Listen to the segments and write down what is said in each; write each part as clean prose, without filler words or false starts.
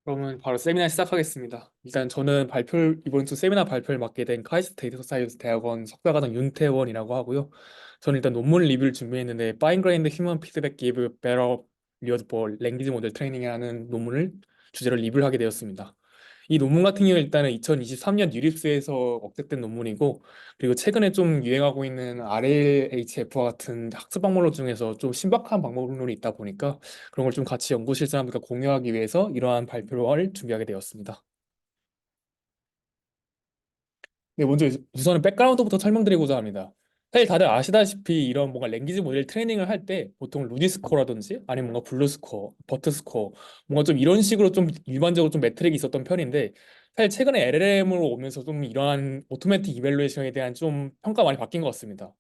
그러면 바로 세미나 시작하겠습니다. 일단 저는 이번 주 세미나 발표를 맡게 된 카이스트 데이터 사이언스 대학원 석사과정 윤태원이라고 하고요. 저는 일단 논문 리뷰를 준비했는데 Fine Grained Human Feedback Give Better Reward for Language Model Training이라는 논문을 주제로 리뷰를 하게 되었습니다. 이 논문 같은 경우는 일단은 2023년 유립스에서 억택된 논문이고, 그리고 최근에 좀 유행하고 있는 RLHF와 같은 학습 방법론 중에서 좀 신박한 방법론이 있다 보니까 그런 걸 좀 같이 연구실 사람들과 공유하기 위해서 이러한 발표를 준비하게 되었습니다. 네, 먼저 우선은 백그라운드부터 설명드리고자 합니다. 사실 다들 아시다시피 이런 뭔가 랭귀지 모델 트레이닝을 할 때 보통 루디스코어라든지 아니면 뭔가 블루스코어, 버트스코어 뭔가 좀 이런 식으로 좀 일반적으로 좀 매트릭이 있었던 편인데, 사실 최근에 LLM으로 오면서 좀 이러한 오토매틱 이밸루에이션에 대한 좀 평가가 많이 바뀐 것 같습니다.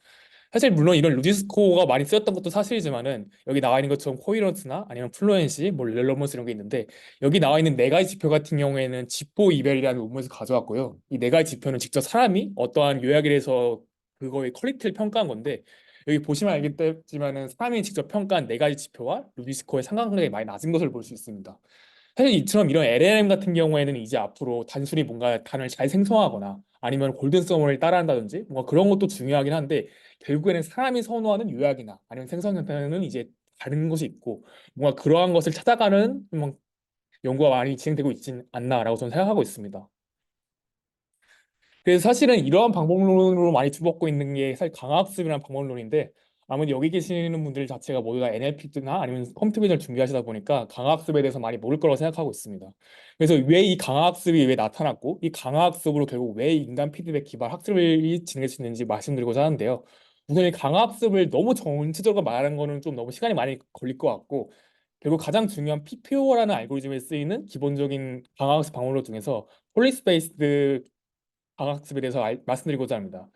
사실 물론 이런 루디스코어가 많이 쓰였던 것도 사실이지만은 여기 나와 있는 것처럼 코히런스나 아니면 플루엔시, 뭐 렐러먼스 이런 게 있는데, 여기 나와 있는 네 가지 지표 같은 경우에는 지포 이벨이라는 논문에서 가져왔고요. 이 네 가지 지표는 직접 사람이 어떠한 요약을 해서 그거의 퀄리티를 평가한 건데, 여기 보시면 알겠지만은 사람이 직접 평가한 네 가지 지표와 루디스코어의 상관관계가 많이 낮은 것을 볼 수 있습니다. 사실 이처럼 이런 LLM 같은 경우에는 이제 앞으로 단순히 뭔가 단어를 잘 생성하거나 아니면 골든 서머를 따라한다든지 뭔가 그런 것도 중요하긴 한데, 결국에는 사람이 선호하는 요약이나 아니면 생성 형태는 이제 다른 것이 있고, 뭔가 그러한 것을 찾아가는 연구가 많이 진행되고 있지 않나라고 저는 생각하고 있습니다. 그래서 사실은 이러한 방법론으로 많이 주목받고 있는 게 사실 강화학습이라는 방법론인데, 아무래도 여기 계시는 분들 자체가 모두 다 NLP나 아니면 컴퓨터 비전을 준비하시다 보니까 강화학습에 대해서 많이 모를 거라고 생각하고 있습니다. 그래서 왜 이 강화학습이 왜 나타났고, 이 강화학습으로 결국 왜 인간 피드백 기반 학습을 진행할 수 있는지 말씀드리고자 하는데요. 우선 이 강화학습을 너무 전체적으로 말하는 거는 좀 너무 시간이 많이 걸릴 것 같고, 결국 가장 중요한 PPO라는 알고리즘에 쓰이는 기본적인 강화학습 방법론 중에서 폴리스 베이스드 강학습에 대해서 말씀드리고자 합니다.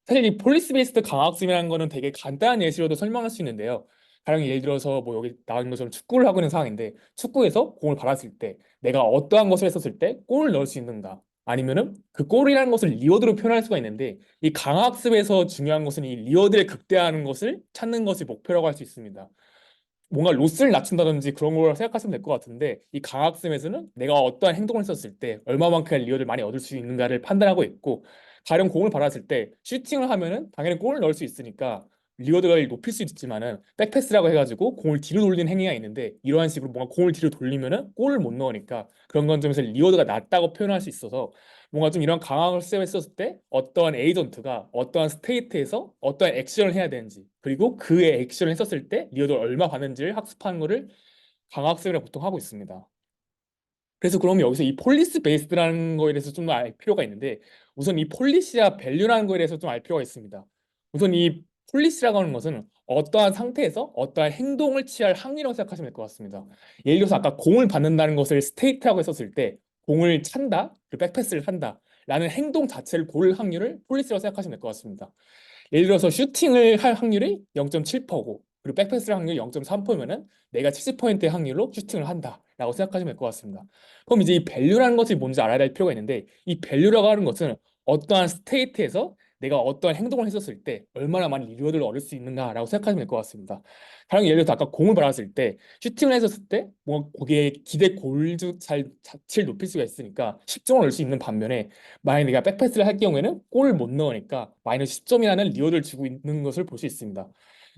사실 이 폴리스 베이스드 강학습이라는 거는 되게 간단한 예시로도 설명할 수 있는데요. 가령 예를 들어서 뭐 여기 나와 있는 것처럼 축구를 하고 있는 상황인데, 축구에서 공을 받았을 때 내가 어떠한 것을 했었을 때 골을 넣을 수 있는가, 아니면은 그 골이라는 것을 리워드로 표현할 수가 있는데, 이 강학습에서 중요한 것은 이 리워드를 극대화하는 것을 찾는 것이 목표라고 할 수 있습니다. 뭔가 로스를 낮춘다든지 그런 걸 생각하시면 될 것 같은데, 이 강학습에서는 내가 어떠한 행동을 했었을 때 얼마만큼의 리어를 많이 얻을 수 있는가를 판단하고 있고, 가령 공을 받았을 때 슈팅을 하면은 당연히 골을 넣을 수 있으니까 리어드를 높일 수 있지만은, 백패스라고 해가지고 공을 뒤로 돌리는 행위가 있는데, 이러한 식으로 뭔가 공을 뒤로 돌리면은 골을 못 넣으니까 그런 건 점에서 리어드가 낮다고 표현할 수 있어서, 뭔가 좀 이런 강학을 했었을 때 어떠한 에이전트가 어떠한 스테이트에서 어떠한 액션을 해야 되는지, 그리고 그의 액션을 했었을 때 리어드를 얼마 받는지를 학습하는 거를 강학습이라 보통 하고 있습니다. 그래서 그러면 여기서 이 폴리스 베이스드라는 거에 대해서 좀 더 알 필요가 있는데, 우선 이 폴리시와 밸류라는 거에 대해서 좀 알 필요가 있습니다. 우선 이 폴리시라고 하는 것은 어떠한 상태에서 어떠한 행동을 취할 확률이라고 생각하시면 될 것 같습니다. 예를 들어서 아까 공을 받는다는 것을 스테이트라고 했었을 때, 공을 찬다, 그 백패스를 한다 라는 행동 자체를 고를 확률을 폴리시라고 생각하시면 될 것 같습니다. 예를 들어서 슈팅을 할 확률이 0.7%고, 그리고 백패스를 확률이 0.3%면은 내가 70%의 확률로 슈팅을 한다라고 생각하시면 될 것 같습니다. 그럼 이제 이 밸류라는 것이 뭔지 알아야 할 필요가 있는데, 이 밸류라고 하는 것은 어떠한 스테이트에서 내가 어떠한 행동을 했었을 때 얼마나 많은 리워드를 얻을 수 있는가라고 생각하시면 될 것 같습니다. 가령 예를 들어서 아까 공을 받았을 때 슈팅을 했었을 때 뭐 거기에 기대 골주 잘 자체를 높일 수가 있으니까 10점을 얻을 수 있는 반면에, 만약에 내가 백패스를 할 경우에는 골을 못 넣으니까 마이너스 10점이라는 리워드를 주고 있는 것을 볼 수 있습니다.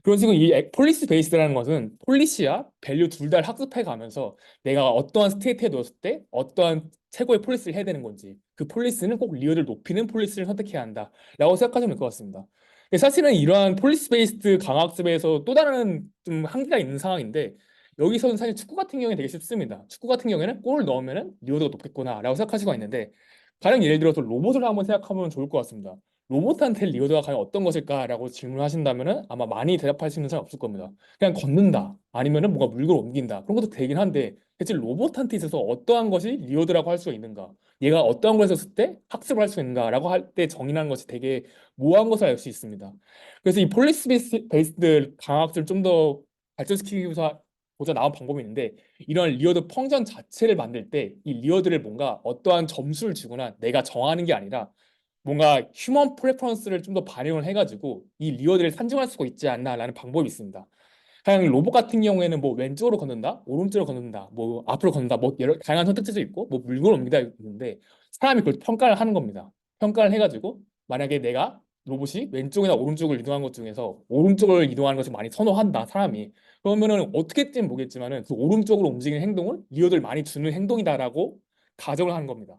그런 식으로 이 폴리스 베이스라는 것은 폴리시와 밸류 둘 다 학습해 가면서 내가 어떠한 스테이트에 넣었을 때 어떠한 최고의 폴리스를 해야 되는 건지, 그 폴리스는 꼭 리어를 높이는 폴리스를 선택해야 한다라고 생각하시면 될 것 같습니다. 근데 사실은 이러한 폴리스 베이스드 강학습에서 또 다른 좀 한계가 있는 상황인데, 여기서는 사실 축구 같은 경우에 되게 쉽습니다. 축구 같은 경우에는 골을 넣으면은 리어도가 높겠구나라고 생각할 수가 있는데, 가령 예를 들어서 로봇을 한번 생각하면 좋을 것 같습니다. 로봇한테 리어드가 과연 어떤 것일까라고 질문하신다면은 아마 많이 대답할 수 있는 사람 없을 겁니다. 그냥 걷는다, 아니면은 뭔가 물건을 옮긴다, 그런 것도 되긴 한데, 대체 로봇한테 있어서 어떠한 것이 리어드라고 할 수가 있는가, 얘가 어떠한 걸 했을 때 학습을 할 수 있는가라고 할 때 정의하는 것이 되게 모호한 것을 알 수 있습니다. 그래서 이 폴리스 베이스드 강학습을 좀 더 발전시키기 위해서 보자 나온 방법이 있는데, 이런 리어드 펑션 자체를 만들 때 이 리어드를 뭔가 어떠한 점수를 주거나 내가 정하는 게 아니라, 뭔가 휴먼 프레퍼런스를 좀 더 반영을 해가지고 이 리워드를 산정할 수가 있지 않나라는 방법이 있습니다. 그냥 로봇 같은 경우에는 뭐 왼쪽으로 걷는다, 오른쪽으로 걷는다, 뭐 앞으로 걷는다, 뭐 여러 다양한 선택지도 있고, 뭐 물건을 옮기다 있는데 사람이 그걸 평가를 하는 겁니다. 평가를 해가지고 만약에 내가 로봇이 왼쪽이나 오른쪽을 이동한 것 중에서 오른쪽을 이동하는 것을 많이 선호한다, 사람이. 그러면은 어떻게든 모르겠지만은 그 오른쪽으로 움직이는 행동을 리어들 많이 주는 행동이다라고 가정을 하는 겁니다.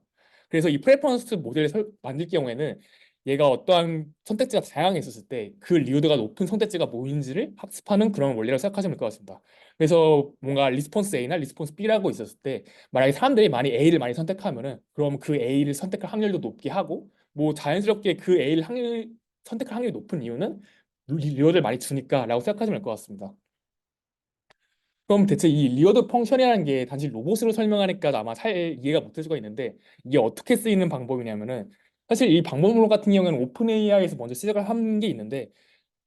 그래서 이 프레퍼런스 모델을 만들 경우에는 얘가 어떠한 선택지가 다양하게 있었을 때 그 리오드가 높은 선택지가 뭐인지를 학습하는 그런 원리라고 생각하시면 될 것 같습니다. 그래서 뭔가 리스폰스 A나 리스폰스 B라고 있었을 때 만약에 사람들이 많이 A를 많이 선택하면은 그럼 그 A를 선택할 확률도 높게 하고 뭐 자연스럽게 그 A를 선택할 확률이 높은 이유는 리오드를 많이 주니까라고 생각하시면 될 것 같습니다. 그럼 대체 이 리워드 펑션이라는 게 단지 로봇으로 설명하니까 아마 잘 이해가 못될 수가 있는데 이게 어떻게 쓰이는 방법이냐면은 사실 이 방법론 같은 경우에는 오픈 AI에서 먼저 시작을 한 게 있는데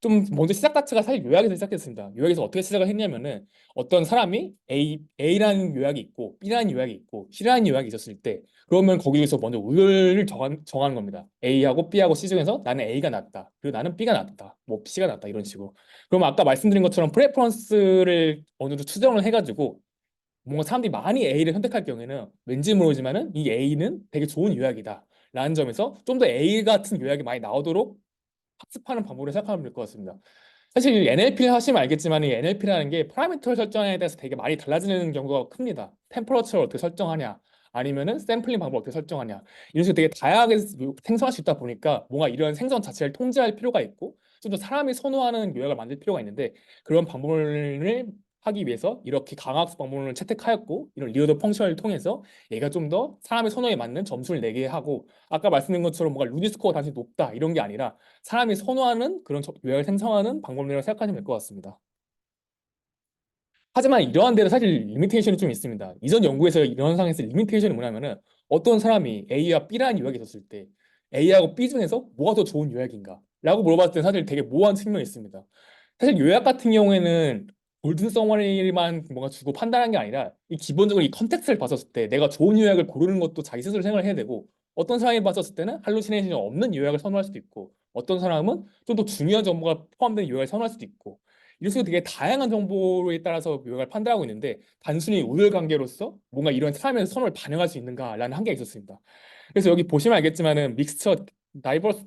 좀 먼저 시작 자체가 사실 요약에서 시작했습니다. 요약에서 어떻게 시작을 했냐면은 어떤 사람이 A라는 요약이 있고 B라는 요약이 있고 C라는 요약이 있었을 때 그러면 거기에서 먼저 우열을 정하는 겁니다. A하고 B하고 C 중에서 나는 A가 낫다. 그리고 나는 B가 낫다. 뭐 C가 낫다. 이런 식으로. 그럼 아까 말씀드린 것처럼 프레퍼런스를 어느 정도 추정을 해가지고 뭔가 사람들이 많이 A를 선택할 경우에는 왠지 모르지만은 이 A는 되게 좋은 요약이다. 라는 점에서 좀 더 A 같은 요약이 많이 나오도록 학습하는 방법으로 생각하면 될 것 같습니다. 사실 NLP를 하시면 알겠지만 이 NLP라는 게 파라미터 설정에 대해서 되게 많이 달라지는 경우가 큽니다. 템퍼러처를 어떻게 설정하냐, 아니면은 샘플링 방법 어떻게 설정하냐, 이런 식으로 되게 다양하게 생성할 수 있다 보니까 뭔가 이런 생성 자체를 통제할 필요가 있고 좀 더 사람이 선호하는 요약을 만들 필요가 있는데 그런 방법을 하기 위해서 이렇게 강학습 방법론을 채택하였고 이런 리어더 펑션을 통해서 얘가 좀 더 사람의 선호에 맞는 점수를 내게 하고 아까 말씀드린 것처럼 뭔가 루디 스코어가 단지 높다 이런 게 아니라 사람이 선호하는 그런 요약을 생성하는 방법이라고 생각하시면 될 것 같습니다. 하지만 이러한 데는 사실 리미테이션이 좀 있습니다. 이전 연구에서 이런 상황에서 리미테이션이 뭐냐면은 어떤 사람이 A와 B라는 요약이 있었을 때 A하고 B 중에서 뭐가 더 좋은 요약인가? 라고 물어봤을 때 사실 되게 모호한 측면이 있습니다. 사실 요약 같은 경우에는 골든 서머리만 뭔가 주고 판단한 게 아니라 이 기본적으로 이 컨텍스트를 봤었을 때 내가 좋은 요약을 고르는 것도 자기 스스로 생각을 해야 되고 어떤 사람이 봤었을 때는 할루시네이션이 없는 요약을 선호할 수도 있고 어떤 사람은 좀 더 중요한 정보가 포함된 요약을 선호할 수도 있고 이런 식으로 되게 다양한 정보에 따라서 요약을 판단하고 있는데 단순히 우열관계로서 뭔가 이런 사람의 선호를 반영할 수 있는가라는 한계가 있었습니다. 그래서 여기 보시면 알겠지만은 믹스처 다이버스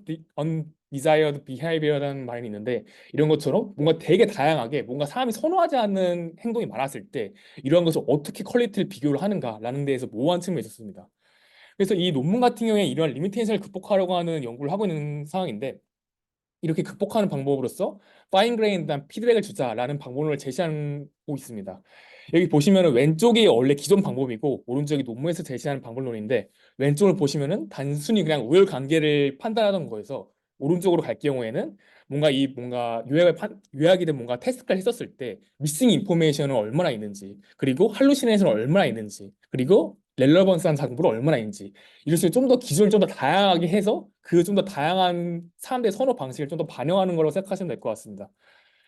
디자이어드 비헤이비어라는 말이 있는데 이런 것처럼 뭔가 되게 다양하게 뭔가 사람이 선호하지 않는 행동이 많았을 때 이런 것을 어떻게 퀄리티를 비교를 하는가라는 데에서 모호한 측면이 있었습니다. 그래서 이 논문 같은 경우에 이런 리미테이션을 극복하려고 하는 연구를 하고 있는 상황인데 이렇게 극복하는 방법으로서 파인 그레인한 피드백을 주자라는 방법론을 제시하고 있습니다. 여기 보시면은 왼쪽이 원래 기존 방법이고 오른쪽이 논문에서 제시하는 방법론인데 왼쪽을 보시면은 단순히 그냥 우열 관계를 판단하던 거에서 오른쪽으로 갈 경우에는 뭔가 요약이든 뭔가 테스트를 했었을 때 미싱 인포메이션은 얼마나 있는지 그리고 할루시네이션은 얼마나 있는지 그리고 렐러번스한 정보를 얼마나 있는지 이럴 수 좀 더 기준을 좀 더 다양하게 해서 그 좀 더 다양한 사람들의 선호 방식을 좀 더 반영하는 거라고 생각하시면 될 것 같습니다.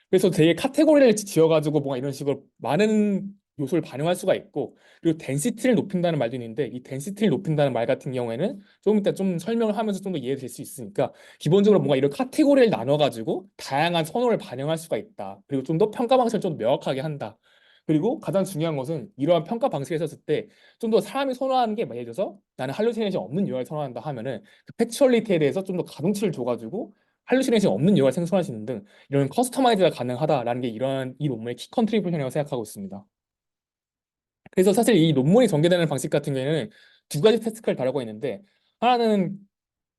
그래서 되게 카테고리를 지어가지고 뭔가 이런 식으로 많은 요소를 반영할 수가 있고 그리고 덴시티를 높인다는 말도 있는데 이 덴시티를 높인다는 말 같은 경우에는 좀 이따 좀 설명을 하면서 좀 더 이해될 수 있으니까 기본적으로 뭔가 이런 카테고리를 나눠가지고 다양한 선호를 반영할 수가 있다. 그리고 좀 더 평가 방식을 좀 명확하게 한다. 그리고 가장 중요한 것은 이러한 평가 방식을 썼을 때 좀 더 사람이 선호하는 게 예를 들어서 나는 할루시네이션 없는 요약을 선호한다 하면은 그 팩츄얼리티에 대해서 좀 더 가중치를 줘가지고 할루시네이션 없는 요약을 생성할 수 있는 등 이런 커스터마이즈가 가능하다라는 게 이런 이 논문의 키 컨트리뷰션이라고 생각하고 있습니다. 그래서 사실 이 논문이 전개되는 방식 같은 경우에는 두 가지 테스트를 다루고 있는데 하나는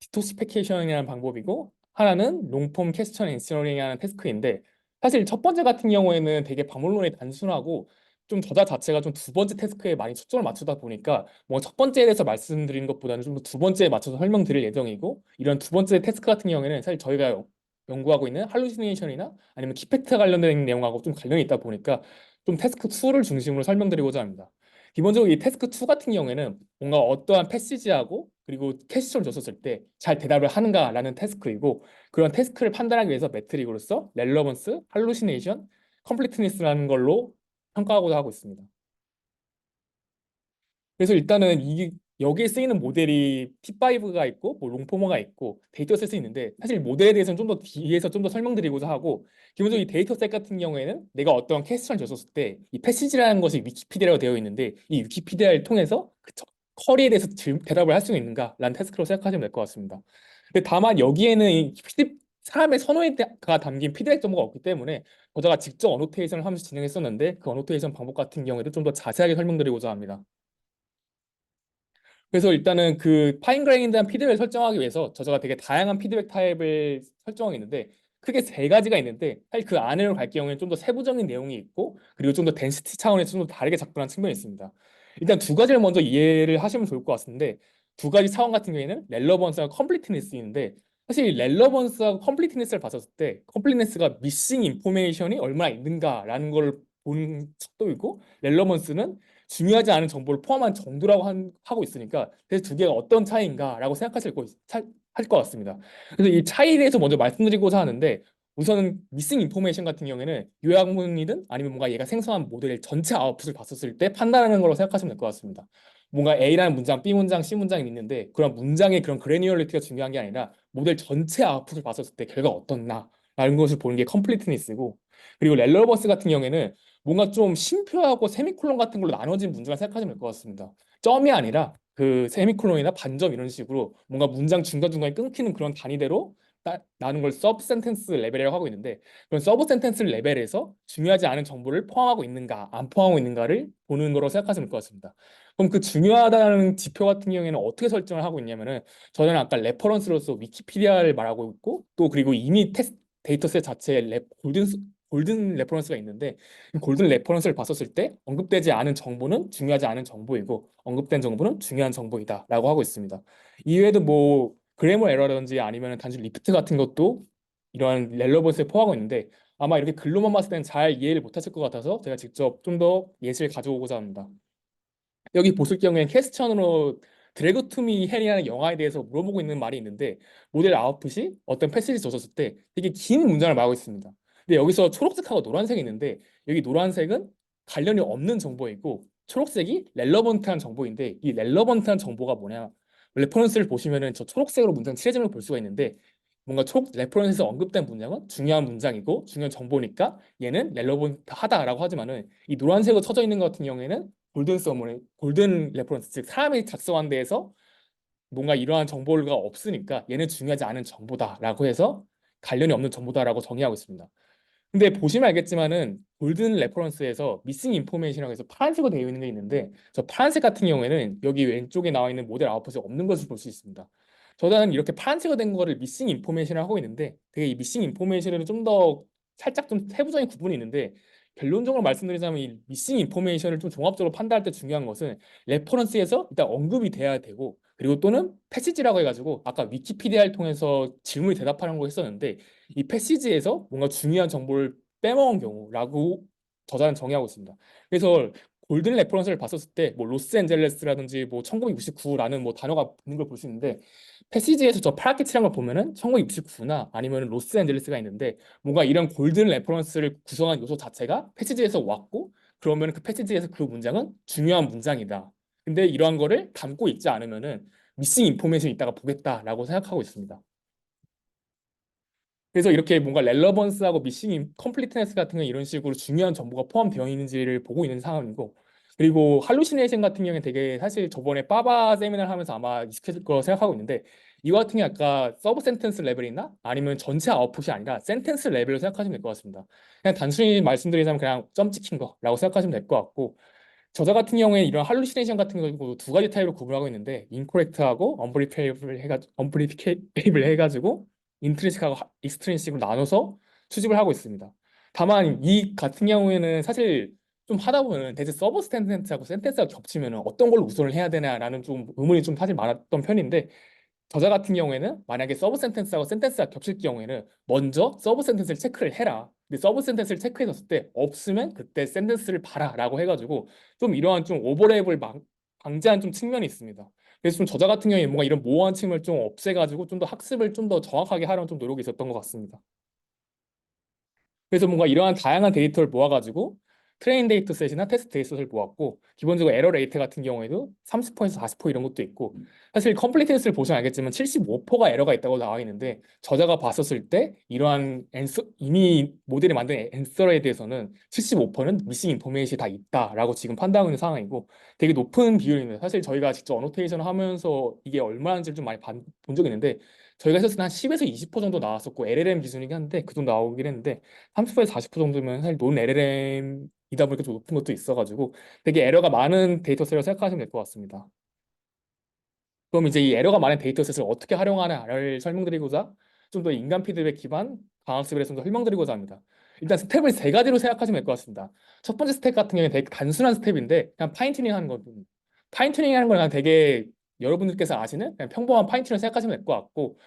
디토시피케이션이라는 방법이고 하나는 롱폼 퀘스천 엔서링이라는 태스크인데 사실 첫 번째 같은 경우에는 되게 방법론이 단순하고 좀 저자 자체가 좀 두 번째 태스크에 많이 초점을 맞추다 보니까 뭐 첫 번째에 대해서 말씀드리는 것보다는 좀 더 두 번째에 맞춰서 설명드릴 예정이고 이런 두 번째 태스크 같은 경우에는 사실 저희가 연구하고 있는 할루시네이션이나 아니면 키팩트 관련된 내용하고 좀 관련이 있다 보니까 좀 태스크 2를 중심으로 설명드리고자 합니다. 기본적으로 이 태스크 2 같은 경우에는 뭔가 어떠한 패시지하고 그리고 캐시처를 줬었을 때 잘 대답을 하는가라는 태스크이고 그런 태스크를 판단하기 위해서 매트릭으로서 렐러번스, 할루시네이션, 컴플리트니스라는 걸로 평가하고자 하고 있습니다. 그래서 일단은 여기에 쓰이는 모델이 T5가 있고 뭐 롱포머가 있고 데이터 셋이 있는데 사실 모델에 대해서는 좀 더 뒤에서 좀 더 설명드리고자 하고 기본적으로 이 데이터 셋 같은 경우에는 내가 어떤 퀘스천을 줬었을 때 이 패시지라는 것이 위키피디아로 되어 있는데 이 위키피디아를 통해서 쿼리에 대해서 대답을 할 수 있는가라는 태스크로 생각하시면 될 것 같습니다. 근데 다만 여기에는 사람의 선호가 담긴 피드백 정보가 없기 때문에 저자가 직접 어노테이션을 하면서 진행했었는데 그 어노테이션 방법 같은 경우에도 좀 더 자세하게 설명드리고자 합니다. 그래서 일단은 그 파인그레인드한 피드백을 설정하기 위해서 저자가 되게 다양한 피드백 타입을 설정하고 있는데 크게 세 가지가 있는데 사실 그 안으로 갈 경우에는 좀 더 세부적인 내용이 있고 그리고 좀 더 덴시티 차원에서 좀 더 다르게 작동하는 측면이 있습니다. 일단 두 가지를 먼저 이해를 하시면 좋을 것 같은데 두 가지 차원 같은 경우에는 렐러번스와 컴플리트니스인데 사실 렐러번스와 컴플리트니스를 봤었을 때 컴플리트니스가 미싱 인포메이션이 얼마나 있는가라는 걸 본 척도이고 렐러번스는 중요하지 않은 정보를 포함한 정도라고 하고 있으니까 그래서 두 개가 어떤 차이인가라고 할 것 같습니다. 그래서 이 차이에 대해서 먼저 말씀드리고자 하는데 우선은 미싱 인포메이션 같은 경우에는 요약문이든 아니면 뭔가 얘가 생성한 모델의 전체 아웃풋을 봤었을 때 판단하는 거라고 생각하시면 될 것 같습니다. 뭔가 A라는 문장, B 문장, C 문장이 있는데 그런 문장의 그런 그래뉴얼리티가 중요한 게 아니라 모델 전체 아웃풋을 봤었을 때 결과가 어떻나라는 것을 보는 게 컴플리트니스고 그리고 렐러버스 같은 경우에는 뭔가 좀 쉼표하고 세미콜론 같은 걸로 나눠진 문장을 생각하시면 될 것 같습니다. 점이 아니라 그 세미콜론이나 반점 이런 식으로 뭔가 문장 중간중간에 끊기는 그런 단위대로 나눈 걸 서브 센텐스 레벨이라고 하고 있는데 그런 서브 센텐스 레벨에서 중요하지 않은 정보를 포함하고 있는가 안 포함하고 있는가를 보는 거로 생각하시면 될 것 같습니다. 그럼 그 중요하다는 지표 같은 경우에는 어떻게 설정을 하고 있냐면은 저는 아까 레퍼런스로서 위키피디아를 말하고 있고 또 그리고 이미 데이터셋 자체에 골든 레퍼런스가 있는데 골든 레퍼런스를 봤었을 때 언급되지 않은 정보는 중요하지 않은 정보이고 언급된 정보는 중요한 정보이다라고 하고 있습니다. 이외에도 뭐 그래머 에러라든지 아니면 단순 리프트 같은 것도 이러한 렐러번스에 포함하고 있는데 아마 이렇게 글로만 봤을 때는 잘 이해를 못하실 것 같아서 제가 직접 좀 더 예시를 가져오고자 합니다. 여기 보실 경우에 퀘스천으로 드래그 투미 헬이라는 영화에 대해서 물어보고 있는 말이 있는데 모델 아웃풋이 어떤 패시지 줬었을 때 되게 긴 문장을 말하고 있습니다. 근데 여기서 초록색하고 노란색이 있는데 여기 노란색은 관련이 없는 정보이고 초록색이 렐러번트한 정보인데 이 렐러번트한 정보가 뭐냐 레퍼런스를 보시면은 저 초록색으로 문장 칠해짐을 볼 수가 있는데 뭔가 초록 레퍼런스에서 언급된 문장은 중요한 문장이고 중요한 정보니까 얘는 렐러번트하다라고 하지만은 이 노란색으로 쳐져 있는 것 같은 경우에는 골든 레퍼런스 즉 사람이 작성한 데에서 뭔가 이러한 정보가 없으니까 얘는 중요하지 않은 정보다라고 해서 관련이 없는 정보다라고 정의하고 있습니다. 근데 보시면 알겠지만은 골든 레퍼런스에서 미싱 인포메이션이라고 해서 파란색으로 되어 있는 게 있는데 저 파란색 같은 경우에는 여기 왼쪽에 나와 있는 모델 아웃풋이 없는 것을 볼 수 있습니다. 저는 이렇게 파란색으로 된 거를 미싱 인포메이션을 하고 있는데 되게 이 미싱 인포메이션에는 좀 더 살짝 좀 세부적인 구분이 있는데 결론적으로 말씀드리자면 이 미싱 인포메이션을 좀 종합적으로 판단할 때 중요한 것은 레퍼런스에서 일단 언급이 돼야 되고 그리고 또는 패시지라고 해가지고 아까 위키피디아를 통해서 질문이 대답하는 거 했었는데 이 패시지에서 뭔가 중요한 정보를 빼먹은 경우라고 저자는 정의하고 있습니다. 그래서 골든 레퍼런스를 봤었을 때 뭐 로스앤젤레스라든지 뭐 1969라는 뭐 단어가 있는 걸 볼 수 있는데 패시지에서 저 파랗게 칠한 걸 보면은 1969나 아니면 로스앤젤레스가 있는데 뭔가 이런 골든 레퍼런스를 구성한 요소 자체가 패시지에서 왔고 그러면 그 패시지에서 그 문장은 중요한 문장이다. 근데 이러한 거를 담고 있지 않으면은 미싱 인포메이션이 있다가 보겠다라고 생각하고 있습니다. 그래서 이렇게 뭔가 렐러번스하고 미싱 컴플리트네스 같은 경우 이런 식으로 중요한 정보가 포함되어 있는지를 보고 있는 상황이고 그리고 할루시네이션 같은 경우에 되게 사실 저번에 빠바 세미나를 하면서 아마 익숙해질 거라고 생각하고 있는데 이거 같은 게 아까 서브 센텐스 레벨이나 아니면 전체 아웃풋이 아니라 센텐스 레벨로 생각하시면 될 것 같습니다. 그냥 단순히 말씀드리자면 그냥 점 찍힌 거라고 생각하시면 될 것 같고 저자 같은 경우에 이런 할루시네이션 같은 경우 두 가지 타입으로 구분하고 있는데 인코렉트하고 언브리피케이블 해가지고 인트린식하고 익스트린식으로 나눠서 수집을 하고 있습니다. 다만 이 같은 경우에는 사실 좀 하다 보면 대체 서브 센텐스하고 센텐스가 겹치면 어떤 걸로 우선을 해야 되나라는 좀 의문이 좀 사실 많았던 편인데 저자 같은 경우에는 만약에 서브 센텐스하고 센텐스가 겹칠 경우에는 먼저 서브 센텐스를 체크를 해라. 근데 서브 센텐스를 체크해줬을 때 없으면 그때 센텐스를 봐라라고 해가지고 좀 이러한 좀 오버랩을 방지한 좀 측면이 있습니다. 그래서 좀 저자 같은 경우에 뭔가 이런 모호한 측면을 좀 없애가지고 좀 더 학습을 좀 더 정확하게 하려는 좀 노력이 있었던 것 같습니다. 그래서 뭔가 이러한 다양한 데이터를 모아가지고 트레인 데이터 셋이나 테스트 데이터 셋을 모았고 기본적으로 에러 레이트 같은 경우에도 30%에서 40% 이런 것도 있고 사실 컴플리트니스를 보시면 알겠지만 75%가 에러가 있다고 나와 있는데 저자가 봤었을 때 이러한 이미 모델이 만든 앤서에 대해서는 75%는 미싱 인포메이션이 다 있다라고 지금 판단하고 있는 상황이고 되게 높은 비율입니다. 사실 저희가 직접 어노테이션 하면서 이게 얼마인지를 좀 많이 본 적이 있는데 저희가 했을 때 한 10에서 20% 정도 나왔었고 LLM 기준이긴 한데 그 정도 나오긴 했는데 30%에서 40% 정도면 사실 논 LLM이다 보니까 좀 높은 것도 있어가지고 되게 에러가 많은 데이터셋을 생각하시면 될 것 같습니다. 그럼 이제 이 에러가 많은 데이터셋을 어떻게 활용하냐를 설명드리고자 좀 더 인간 피드백 기반 강학습에 대해서 좀 더 설명드리고자 합니다. 일단 스텝을 세 가지로 생각하시면 될 것 같습니다. 첫 번째 스텝 같은 경우는 되게 단순한 스텝인데 그냥 파인튜닝 하는 겁니다. 파인튜닝 하는 건 그냥 되게 여러분들께서 아시는 그냥 평범한 파인튜닝을 생각하시면 될 것 같고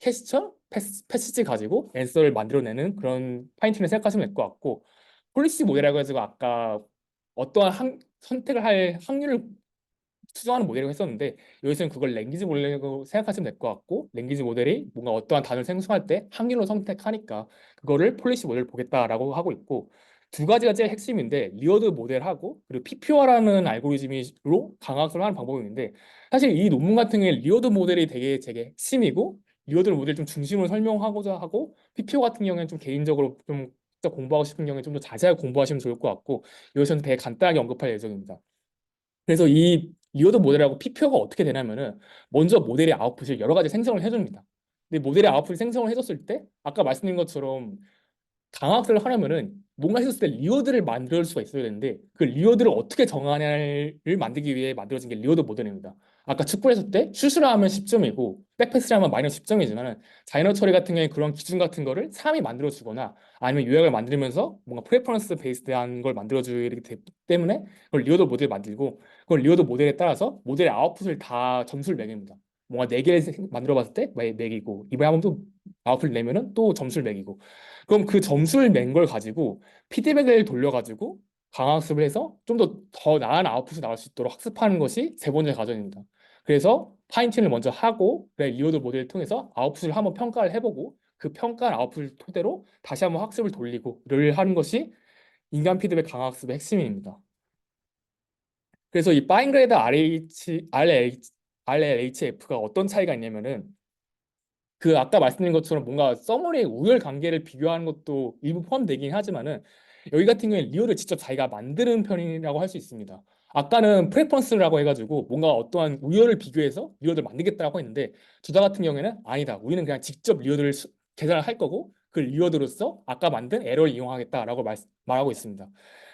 캐스처, 패시지 가지고 앤서를 만들어내는 그런 파인튜닝을 생각하시면 될 것 같고 폴리시 모델이라고 해가지고 아까 어떠한 선택을 할 확률을 추정하는 모델이라고 했었는데 여기서는 그걸 랭귀지 모델이라고 생각하시면 될 것 같고 랭귀지 모델이 뭔가 어떠한 단어를 생성할 때 확률로 선택하니까 그거를 폴리시 모델을 보겠다라고 하고 있고 두 가지가 제일 핵심인데 리워드 모델하고 그리고 PPO라는 알고리즘으로 강화학습을 하는 방법이 있는데 사실 이 논문 같은 경우에 리워드 모델이 되게 제게 핵심이고 리워드 모델 좀 중심으로 설명하고자 하고 PPO 같은 경우에는 좀 개인적으로 좀 직접 공부하고 싶은 경우에 좀 더 자세하게 공부하시면 좋을 것 같고 여기서는 되게 간단하게 언급할 예정입니다. 그래서 이 리워드 모델하고 PPO가 어떻게 되냐면은 먼저 모델의 아웃풋을 여러 가지 생성을 해줍니다. 근데 모델의 아웃풋을 생성을 해줬을 때 아까 말씀드린 것처럼 강학습을 하려면은 뭔가 했을 때 리워드를 만들 수가 있어야 되는데 그 리워드를 어떻게 정하냐를 만들기 위해 만들어진 게 리워드 모델입니다. 아까 축구를 했을 때 슛을 하면 10점이고 백패스를 하면 마이너스 10점이지만은 자이너 처리 같은 경우에 그런 기준 같은 거를 사람이 만들어 주거나 아니면 요약을 만들면서 뭔가 프레퍼런스 베이스드한 걸 만들어 주기 때문에 그걸 리워드 모델을 만들고 그걸 리워드 모델에 따라서 모델의 아웃풋을 다 점수를 매깁니다. 뭔가 4개를 만들어 봤을 때 매기고 이번에 한번 또 아웃풋을 내면은 또 점수를 매기고 그럼 그 점수를 낸 걸 가지고 피드백을 돌려가지고 강학습을 해서 좀 더 나은 아웃풋이 나올 수 있도록 학습하는 것이 세 번째 과정입니다. 그래서 파인튜닝을 먼저 하고 그래 리워드 모델을 통해서 아웃풋을 한번 평가를 해보고 그 평가한 아웃풋을 토대로 다시 한번 학습을 돌리고를 하는 것이 인간 피드백 강학습의 핵심입니다. 그래서 이 파인그레이드 RLHF가 어떤 차이가 있냐면은 그 아까 말씀드린 것처럼 뭔가 서머리의 우열 관계를 비교하는 것도 일부 포함되긴 하지만은 여기 같은 경우에 리오를 직접 자기가 만드는 편이라고 할 수 있습니다. 아까는 프레퍼런스라고 해가지고 뭔가 어떠한 우열을 비교해서 리오를 만들겠다고 했는데 저자 같은 경우에는 아니다. 우리는 그냥 직접 리오드를 계산을 할 거고 그 리워드로서 아까 만든 에러를 이용하겠다라고 말하고 있습니다.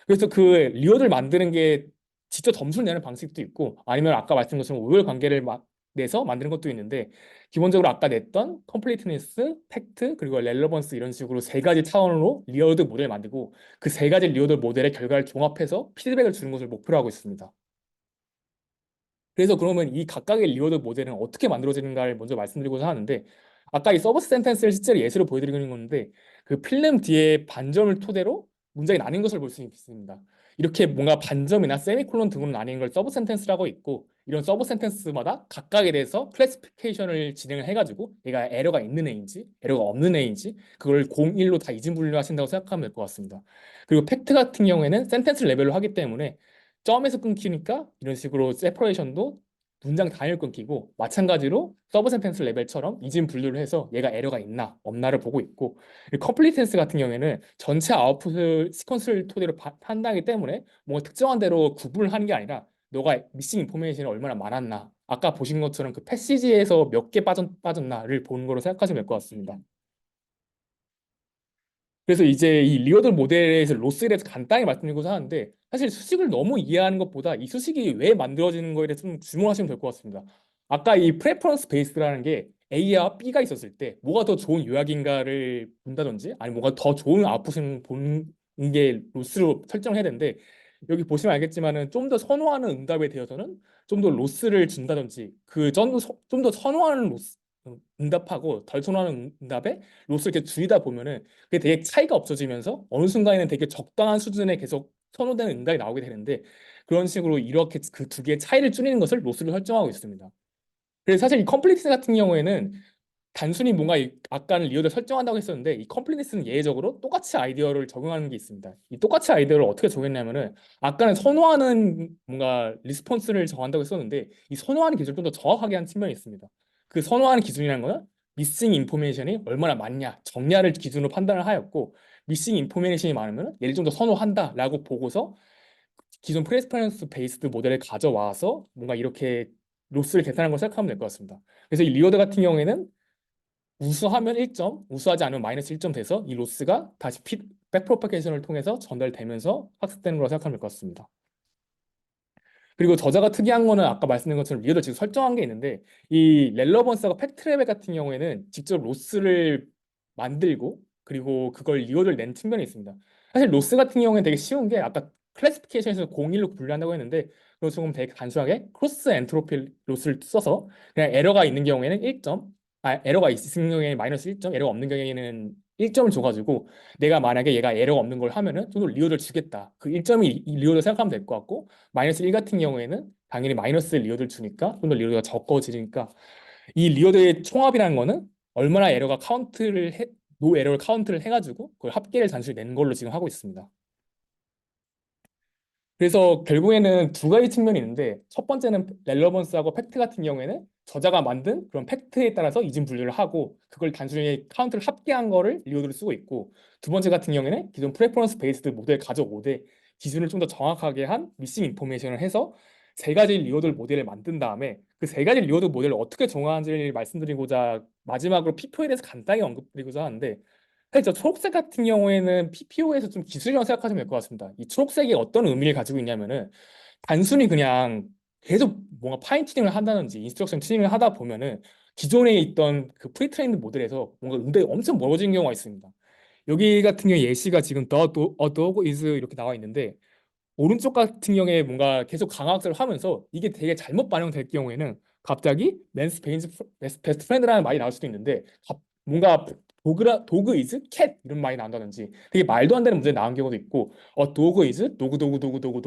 그래서 그 리워드를 만드는 게 직접 점수를 내는 방식도 있고 아니면 아까 말씀드린 것처럼 우열 관계를 내서 만드는 것도 있는데 기본적으로 아까 냈던 컴플리트니스, 팩트, 그리고 렐러번스 이런 식으로 세 가지 차원으로 리워드 모델을 만들고 그 세 가지 리워드 모델의 결과를 종합해서 피드백을 주는 것을 목표로 하고 있습니다. 그래서 그러면 이 각각의 리워드 모델은 어떻게 만들어지는가를 먼저 말씀드리고자 하는데 아까 이 서브 센텐스를 실제로 예시로 보여드리는 건데 그 필름 뒤에 반점을 토대로 문장이 나뉜 것을 볼 수 있습니다. 이렇게 뭔가 반점이나 세미콜론 등으로 나뉜 걸 서브 센텐스라고 있고 이런 서브 센텐스마다 각각에 대해서 클래시피케이션을 진행을 해가지고 얘가 에러가 있는 애인지 에러가 없는 애인지 그걸 0, 1로 다 이진 분류를 하신다고 생각하면 될 것 같습니다. 그리고 팩트 같은 경우에는 센텐스 레벨로 하기 때문에 점에서 끊기니까 이런 식으로 세퍼레이션도 문장 단위로 끊기고 마찬가지로 서브 센텐스 레벨처럼 이진 분류를 해서 얘가 에러가 있나 없나를 보고 있고 컴플리텐스 같은 경우에는 전체 아웃풋을 시퀀스를 토대로 판단하기 때문에 뭔가 특정한 대로 구분을 하는 게 아니라 너가 미싱 인포메이션이 얼마나 많았나 아까 보신 것처럼 그 패시지에서 몇 개 빠졌나를 보는 거로 생각하시면 될 것 같습니다. 그래서 이제 이 리어들 모델에서 로스에 대해서 간단히 말씀드리고자 하는데 사실 수식을 너무 이해하는 것보다 이 수식이 왜 만들어지는 거에 대해서 좀 주목하시면 될 것 같습니다. 아까 이 프레퍼런스 베이스라는 게 A와 B가 있었을 때 뭐가 더 좋은 요약인가를 본다든지 아니 뭐가 더 좋은 아웃풋을 보는 게 로스로 설정을 해야 되는데 여기 보시면 알겠지만은 좀 더 선호하는 응답에 대해서는 좀 더 로스를 준다든지 그 좀더 선호하는 로스 응답하고 덜 선호하는 응답에 로스를 이렇게 줄이다 보면은 그게 되게 차이가 없어지면서 어느 순간에는 되게 적당한 수준에 계속 선호되는 응답이 나오게 되는데 그런 식으로 이렇게 그 두 개의 차이를 줄이는 것을 로스로 설정하고 있습니다. 그래서 사실 이 컴플리트 같은 경우에는 단순히 뭔가 아까는 리오드를 설정한다고 했었는데 이 컴플리니스는 예외적으로 똑같이 아이디어를 적용하는 게 있습니다. 이 똑같이 아이디어를 어떻게 적용했냐면은 아까는 선호하는 뭔가 리스폰스를 정한다고 했었는데 이 선호하는 기준을 좀 더 정확하게 한 측면이 있습니다. 그 선호하는 기준이라는 거는 미싱 인포메이션이 얼마나 많냐 적냐를 기준으로 판단을 하였고 미싱 인포메이션이 많으면 얘를 좀 더 선호한다라고 보고서 기존 프레스퍼런스 베이스드 모델을 가져와서 뭔가 이렇게 로스를 계산한 걸 생각하면 될 것 같습니다. 그래서 이 리워드 같은 경우에는 우수하면 1점, 우수하지 않으면 마이너스 1점 돼서 이 로스가 다시 백프로파게이션을 통해서 전달되면서 학습되는 거라고 생각하면 될 것 같습니다. 그리고 저자가 특이한 거는 아까 말씀드린 것처럼 리어를 지금 설정한 게 있는데 이 렐러번스하고 팩트랩 같은 경우에는 직접 로스를 만들고 그리고 그걸 리어를 낸 측면이 있습니다. 사실 로스 같은 경우에는 되게 쉬운 게 아까 클래시피케이션에서 01로 분류한다고 했는데 그거 조금 되게 단순하게 크로스 엔트로피 로스를 써서 그냥 에러가 있는 경우에는 1점, 에러가 있는 경우에는 마이너스 1점, 에러가 없는 경우에는 1점을 줘가지고 내가 만약에 얘가 에러가 없는 걸 하면은 좀 더 리어를 주겠다. 그 1점이 리어를 생각하면 될 것 같고 마이너스 1 같은 경우에는 당연히 마이너스 리어드를 주니까 좀 더 리어드가 적어지니까 이 리어드의 총합이라는 거는 얼마나 에러가 노 에러를 카운트를 해가지고 그걸 합계를 단순히 낸 걸로 지금 하고 있습니다. 그래서 결국에는 두 가지 측면이 있는데 첫 번째는 렐러번스하고 팩트 같은 경우에는 저자가 만든 그런 팩트에 따라서 이진 분류를 하고 그걸 단순히 카운트를 합계한 거를 리워드로 쓰고 있고 두 번째 같은 경우에는 기존 프레퍼런스 베이스드 모델 가져오되 기준을 좀 더 정확하게 한 미싱 인포메이션을 해서 세 가지 리워드 모델을 만든 다음에 그 세 가지 리워드 모델을 어떻게 정하는지를 말씀드리고자 마지막으로 PPO에 대해서 간단히 언급드리고자 하는데 사실 저 초록색 같은 경우에는 PPO에서 좀 기술이라고 생각하시면 될 것 같습니다. 이 초록색이 어떤 의미를 가지고 있냐면은 단순히 그냥 계속 뭔가 파인 튜닝을 한다든지 인스트럭션 튜닝을 하다 보면은 기존에 있던 그 프리트레인드 모델에서 뭔가 응답이 엄청 멀어지는 경우가 있습니다. 여기 같은 경우에 예시가 지금 a dog is 이렇게 나와 있는데 오른쪽 같은 경우에 뭔가 계속 강화학습을 하면서 이게 되게 잘못 반영될 경우에는 갑자기 맨스 베스트 프렌드라는 말이 나올 수도 있는데 뭔가 도그 이즈 캣 이런 말이 나온다든지 되게 말도 안 되는 문제 나온 경우도 있고 도그 이즈 도구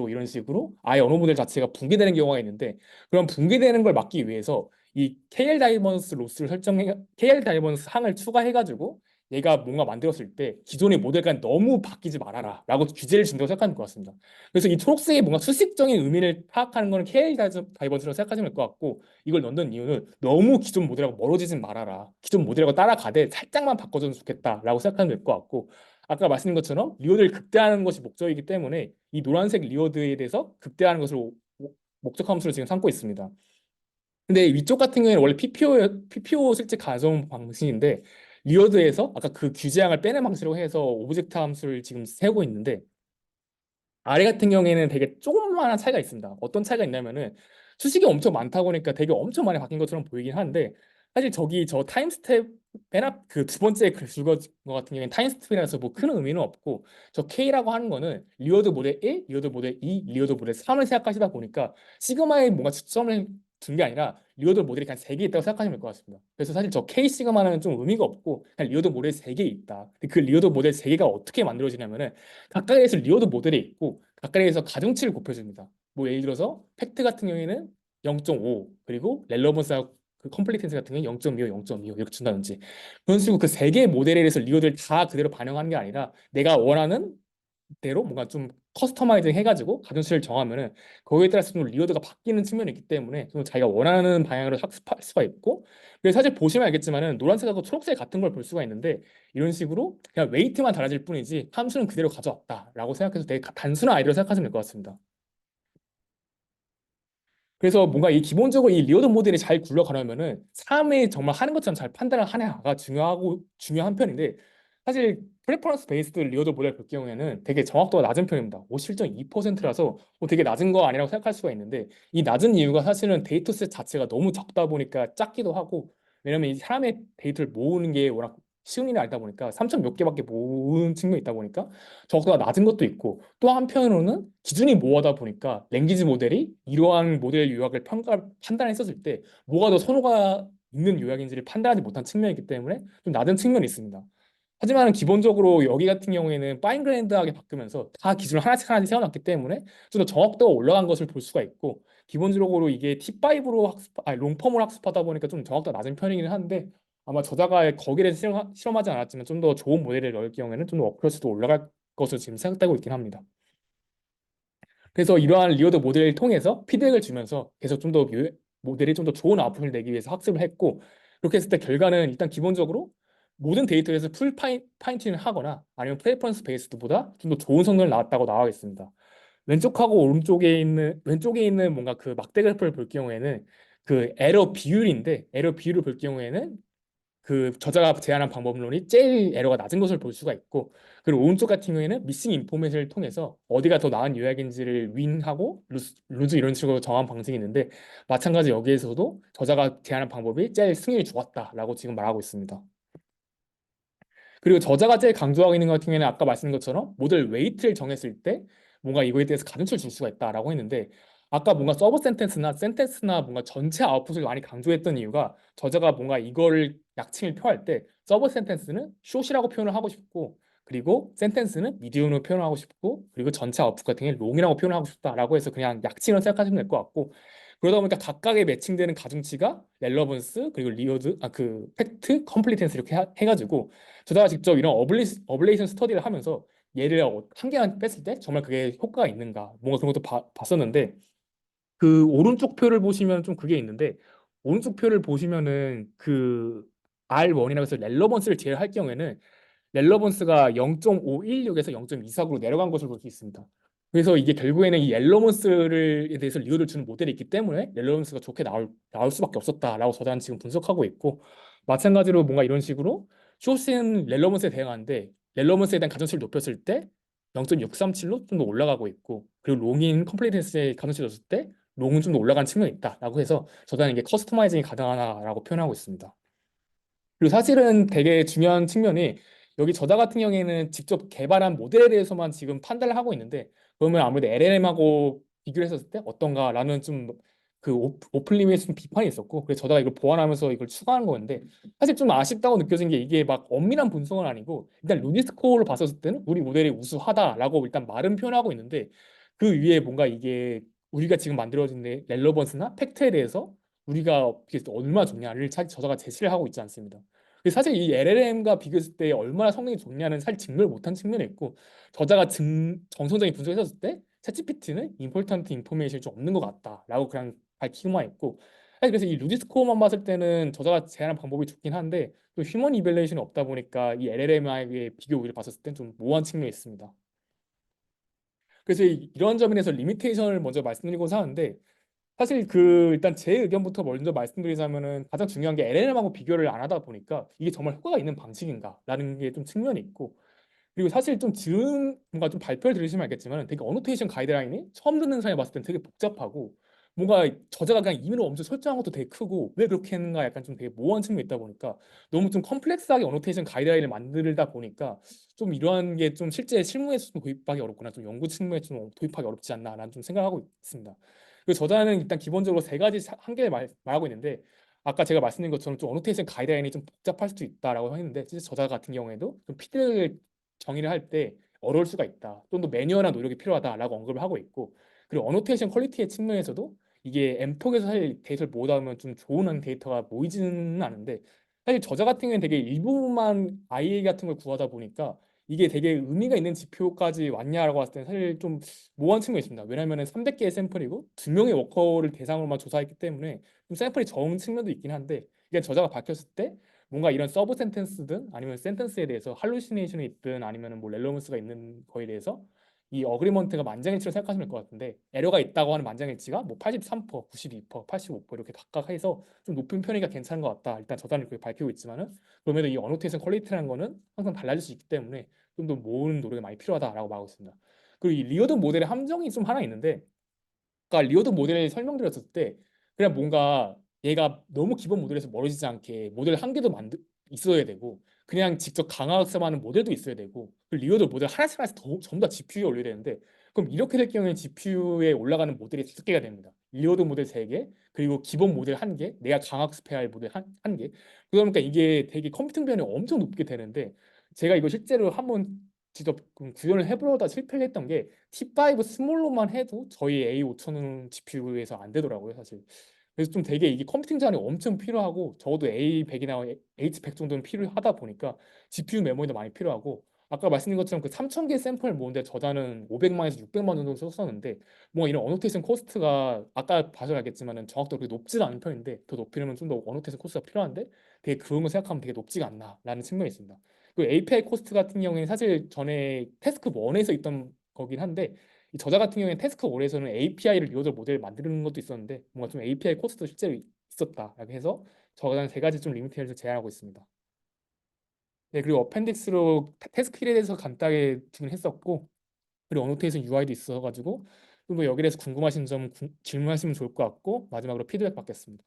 이런 식으로 아예 언어 모델 자체가 붕괴되는 경우가 있는데 그런 붕괴되는 걸 막기 위해서 이 KL 다이버넌스 로스를 설정해 KL 다이버넌스 항을 추가해가지고 얘가 뭔가 만들었을 때 기존의 모델과 너무 바뀌지 말아라 라고 규제를 준다고 생각하는 것 같습니다. 그래서 이 초록색의 뭔가 수식적인 의미를 파악하는 거는 KL 다이버넌스라고 생각하시면 될 것 같고 이걸 넣는 이유는 너무 기존 모델하고 멀어지진 말아라. 기존 모델하고 따라가되 살짝만 바꿔줘도 좋겠다라고 생각하면 될 것 같고 아까 말씀드린 것처럼 리워드를 극대화하는 것이 목적이기 때문에 이 노란색 리워드에 대해서 극대화하는 것을 목적 함수로 지금 삼고 있습니다. 근데 위쪽 같은 경우에는 원래 PPO 실제 가져온 방식인데 리워드에서 아까 그 규제항을 빼는 방식으로 해서 오브젝트 함수를 지금 세우고 있는데 아래 같은 경우에는 되게 조그마한 차이가 있습니다. 어떤 차이가 있냐면은 수식이 엄청 많다 보니까 되게 엄청 많이 바뀐 것처럼 보이긴 하는데 사실 저기 저 타임스텝 맨앞 그 두 번째 글 줄거 거 같은 경우에는 타임스텝이라서 뭐 큰 의미는 없고 저 K라고 하는 거는 리워드 모델 1, 리워드 모델 2, 리워드 모델 3을 생각하시다 보니까 시그마에 뭔가 초점을 둔 게 아니라 리워드 모델이 그냥 3개 있다고 생각하시면 될 것 같습니다. 그래서 사실 저 K 시그마는 좀 의미가 없고 그냥 리워드 모델 3개 있다. 근데 그 리워드 모델 3개가 어떻게 만들어지냐면은 각각에서 리워드 모델이 있고 각각에서 가중치를 곱해줍니다. 뭐 예를 들어서 팩트 같은 경우에는 0.5 그리고 렐러번스하고 그 컴플리텐스 같은 경우는 0.25, 0.25 이렇게 준다든지 그런 식으로 그 세 개의 모델에 대해서 리워드를 다 그대로 반영하는 게 아니라 내가 원하는 대로 뭔가 좀 커스터마이징 해가지고 가중치를 정하면은 거기에 따라서 좀 리워드가 바뀌는 측면이 있기 때문에 좀 자기가 원하는 방향으로 학습할 수가 있고 그래서 사실 보시면 알겠지만은 노란색하고 초록색 같은 걸 볼 수가 있는데 이런 식으로 그냥 웨이트만 달라질 뿐이지 함수는 그대로 가져왔다라고 생각해서 되게 단순한 아이디어로 생각하시면 될 것 같습니다. 그래서 뭔가 이 기본적으로 이 리워드 모델이 잘 굴러가려면은 사람이 정말 하는 것처럼 잘 판단을 하냐가 중요한 편인데 사실 프레퍼런스 베이스드 리워드 모델 볼 경우에는 되게 정확도가 낮은 편입니다. 57.2%라서 되게 낮은 거 아니라고 생각할 수가 있는데 이 낮은 이유가 사실은 데이터셋 자체가 너무 적다 보니까 작기도 하고 왜냐면 이 사람의 데이터를 모으는 게 워낙 쉬운 일이 아니다 보니까 3천 몇 개밖에 모으는 측면이 있다 보니까 적도가 낮은 것도 있고 또 한편으로는 기준이 모호하다 보니까 랭귀지 모델이 이러한 모델 요약을 판단했었을 때 뭐가 더 선호가 있는 요약인지를 판단하지 못한 측면이기 때문에 좀 낮은 측면이 있습니다. 하지만 기본적으로 여기 같은 경우에는 파인그레인드하게 바꾸면서 다 기준을 하나씩 하나씩 세워놨기 때문에 좀 더 정확도가 올라간 것을 볼 수가 있고 기본적으로 이게 T5로 롱펌으로 학습하다 보니까 좀 정확도가 낮은 편이긴 한데 아마 저자가 거기를 실험하지 않았지만 좀 더 좋은 모델을 넣을 경우에는 좀 더 어크로스도 올라갈 것으로 지금 생각되고 있긴 합니다. 그래서 이러한 리워드 모델을 통해서 피드백을 주면서 계속 좀 더 모델이 좀 더 좋은 아웃풋을 내기 위해서 학습을 했고, 그렇게 했을 때 결과는 일단 기본적으로 모든 데이터에서 풀 파인튜닝을 하거나 아니면 프레퍼런스 베이스드보다 좀 더 좋은 성능을 나왔다고 나와 있습니다. 왼쪽하고 왼쪽에 있는 뭔가 그 막대 그래프를 볼 경우에는 그 에러 비율인데, 에러 비율을 볼 경우에는 그 저자가 제안한 방법론이 제일 에러가 낮은 것을 볼 수가 있고, 그리고 오른쪽 같은 경우에는 미싱 인포메이션을 통해서 어디가 더 나은 요약인지를 윈하고 루즈 이런 식으로 정한 방식이 있는데, 마찬가지 여기에서도 저자가 제안한 방법이 제일 승인을 주었다라고 지금 말하고 있습니다. 그리고 저자가 제일 강조하고 있는 것 같은 경우에는 아까 말씀드린 것처럼 모델 웨이트를 정했을 때 뭔가 이거에 대해서 가중치를 줄 수가 있다라고 했는데, 아까 뭔가 서브 센텐스나 뭔가 전체 아웃풋을 많이 강조했던 이유가, 저자가 뭔가 이거를 약칭을 표할 때 서브 센텐스는 숏이라고 표현을 하고 싶고, 그리고 센텐스는 미디움으로 표현하고 싶고, 그리고 전체 아웃풋 같은 경우에 롱이라고 표현하고 싶다라고 해서 그냥 약칭으로 생각하시면 될 것 같고, 그러다 보니까 각각의 매칭되는 가중치가 렐러번스, 그리고 리워드, 그 팩트, 컴플리텐스 이렇게 해가지고 저자가 직접 이런 어블레이션 스터디를 하면서 얘를 한 개만 뺐을 때 정말 그게 효과가 있는가 뭔가 그런 것도 봤었는데, 그 오른쪽 표를 보시면 좀 그게 있는데, 오른쪽 표를 보시면은 그 R1이라고 해서 렐러번스를 제외할 경우에는 렐러번스가 0.516에서 0.24로 내려간 것을 볼 수 있습니다. 그래서 이게 결국에는 이 렐러번스에 대해서 리뷰를 주는 모델이 있기 때문에 렐러번스가 좋게 나올 수밖에 없었다라고 저자는 지금 분석하고 있고, 마찬가지로 뭔가 이런 식으로 숏은 렐러번스에 대응하는데 렐러번스에 대한 가중치를 높였을 때 0.637로 좀 더 올라가고 있고, 그리고 롱인 컴플리텐스의 가중치를 줬을 때 롱은 좀 더 올라가는 측면이 있다라고 해서 저자는 이게 커스터마이징이 가능하다라고 표현하고 있습니다. 그리고 사실은 되게 중요한 측면이, 여기 저자 같은 경우에는 직접 개발한 모델에 대해서만 지금 판단을 하고 있는데, 그러면 아무래도 LLM하고 비교를 했었을 때 어떤가라는 좀 그 오픈리뷰에 좀 비판이 있었고, 그래서 저자가 이걸 보완하면서 이걸 추가한 건데, 사실 좀 아쉽다고 느껴진 게 이게 막 엄밀한 분석은 아니고 일단 루디스코어를 봤었을 때는 우리 모델이 우수하다라고 일단 말은 표현하고 있는데, 그 위에 뭔가 이게 우리가 지금 만들어진 relevance 팩트에 대해서 우리가 얼마나 좋냐를 사실 저자가 제시를 하고 있지 않습니다. 그래서 사실 이 LLM과 비교했을 때 얼마나 성능이 좋냐는 사실 증명을 못한 측면이 있고, 저자가 정성적인 분석을 했었을 때 챗GPT는 임포턴트 인포메이션이 좀 없는 것 같다라고 그냥 밝히고만 있고, 사실 그래서 이 루디스코어만 봤을 때는 저자가 제안한 방법이 좋긴 한데 또 휴먼 이밸루에이션이 없다 보니까 이 LLM과의 비교 우위를 봤었을 땐 좀 모호한 측면이 있습니다. 그래서 이런 점에서 리미테이션을 먼저 말씀드리고 사는데, 사실 그 일단 제 의견부터 먼저 말씀드리자면은 가장 중요한 게 LLM하고 비교를 안 하다 보니까 이게 정말 효과가 있는 방식인가라는 게 좀 측면이 있고, 그리고 사실 좀 뭔가 좀 발표를 들으시면 알겠지만 되게 어노테이션 가이드라인이 처음 듣는 사람이 봤을 땐 되게 복잡하고, 뭔가 저자가 그냥 임의로 엄청 설정한 것도 되게 크고 왜 그렇게 했는가 약간 좀 되게 모호한 측면이 있다 보니까 너무 좀 컴플렉스하게 어노테이션 가이드라인을 만들다 보니까 좀 이러한 게 좀 실제 실무에서 좀 도입하기 어렵거나 좀 연구 측면에 좀 도입하기 어렵지 않나라는 좀 생각하고 있습니다. 그리고 저자는 일단 기본적으로 세 가지 한계를 말하고 있는데, 아까 제가 말씀드린 것처럼 좀 어노테이션 가이드라인이 좀 복잡할 수도 있다라고 했는데, 진짜 저자 같은 경우에도 좀 피드를 정의를 할 때 어려울 수가 있다. 좀 더 매뉴얼한 노력이 필요하다라고 언급을 하고 있고, 그리고 어노테이션 퀄리티의 측면에서도 이게 M톡에서 사실 데이터를 모으다 보면 좀 좋은 데이터가 모이지는 않은데, 사실 저자 같은 경우는 되게 일부만 IA 같은 걸 구하다 보니까 이게 되게 의미가 있는 지표까지 왔냐라고 봤을 때 사실 좀 모호한 측면이 있습니다. 왜냐하면 300개의 샘플이고 2명의 워커를 대상으로만 조사했기 때문에 좀 샘플이 적은 측면도 있긴 한데, 이게 저자가 밝혔을 때 뭔가 이런 서브 센텐스든 아니면 센텐스에 대해서 할루시네이션이 있든 아니면 뭐 렐러먼스가 있는 거에 대해서 이 어그리먼트가 만장일치로 생각하시면 될 것 같은데, 에러가 있다고 하는 만장일치가 뭐 83%, 92%, 85% 이렇게 각각 해서 좀 높은 편이가 괜찮은 것 같다. 일단 저자는 그렇게 밝히고 있지만은, 그럼에도 이 어노테이션 퀄리티라는 거는 항상 달라질 수 있기 때문에 좀 더 모으는 노력이 많이 필요하다라고 말하고 있습니다. 그리고 이 리어드 모델의 함정이 좀 하나 있는데, 아까 리어드 모델을 설명드렸을 때 그냥 뭔가 얘가 너무 기본 모델에서 멀어지지 않게 모델 한 개도 있어야 되고, 그냥 직접 강화학습하는 모델도 있어야 되고, 그 리어드 모델 하나씩 하나씩 전부 다 GPU에 올려야 되는데, 그럼 이렇게 될 경우에 GPU에 올라가는 모델이 5개가 됩니다. 리어드 모델 3개, 그리고 기본 모델 1개, 내가 강학습해야 할 모델 한 개. 그러니까 이게 되게 컴퓨팅 비용이 엄청 높게 되는데, 제가 이거 실제로 한번 직접 구현을 해보려다 실패를 했던 게 T5 스몰로만 해도 저희 A5000 GPU에서 안 되더라고요, 사실. 그래서 좀 되게 이게 컴퓨팅 자원이 엄청 필요하고 적어도 A100이나 H100 정도는 필요하다 보니까 GPU 메모리도 많이 필요하고 아까 말씀드린 것처럼 그 3,000개 샘플을 모으는데 저자는 500만에서 600만 정도 썼었는데 뭔가 이런 어노테이션 코스트가 아까 봐서 알겠지만은 정확도가 그렇게 높지는 않은 편인데 더 높이려면 좀 더 어노테이션 코스트가 필요한데 되게 그런 거 생각하면 되게 높지가 않나라는 측면이 있습니다. 그리고 API 코스트 같은 경우에는 사실 전에 태스크 1에서 있던 거긴 한데 이 저자 같은 경우에는 태스크 1에서는 API를 유저들 모델을 만드는 것도 있었는데 뭔가 좀 API 코스트도 실제로 있었다. 라고 해서 저자는 세 가지 좀 리미테이션을 제안하고 있습니다. 네, 그리고 어펜딕스로 태스크 킬에 대해서 간단하게 주긴 했었고 그리고 어노테이션 UI도 있어가지고 좀 더 여기에 대해서 궁금하신 점 질문하시면 좋을 것 같고 마지막으로 피드백 받겠습니다.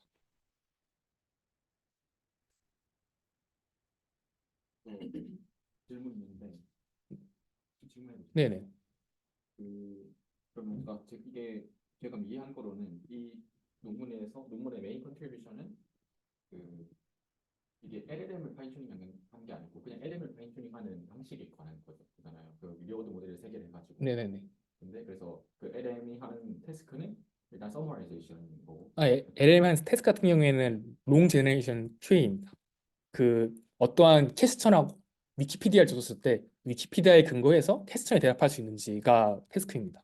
질문이 있는데 질문해 주세요. 네네. 그 그러면 그러니까 이게 제가 이해한 거로는 이 논문의 메인 컨트리뷰션은 그 이게 LLM을 파인튜닝하는 게 아니고 그냥 LLM을 파인튜닝하는 방식에 관한 거잖아요. 그 리워드 모델을 세 개를 해가지고. 네네네. 근데 그래서 그 LLM이 하는 태스크는 일단 서머라이제이션인 거고. LLM 테스트 같은 경우에는 롱 제너레이션 트레이입니다. 그 어떠한 퀘스천하고 위키피디아를 줬을 때 위키피디아에 근거해서 퀘스천에 대답할 수 있는지가 태스크입니다.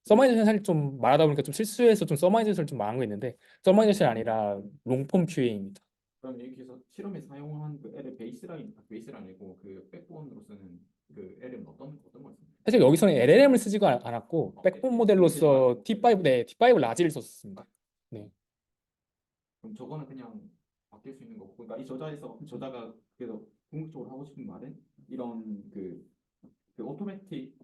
서머라이제이션 사실 좀 말하다 보니까 좀 실수해서 좀 서머라이제이션을 좀 말한 거 있는데 서머라이제이션이 아니라 롱폼 QA입니다. 그럼 여기서 실험에 사용한 그 LL 베이스라인 아니고 그 백본으로 쓰는 그 LLM은 어떤 걸 쓰나요? 사실 여기서는 LLM을 쓰지가 않았고 백본 엑스펜시브 모델로서 말고 T5, 네, T5 라지를 썼습니다. 네, 그럼 저거는 그냥 바뀔 수 있는 거고. 그러니까 이 저자가 그래서 궁극적으로 하고 싶은 말은 이런 그 오토매틱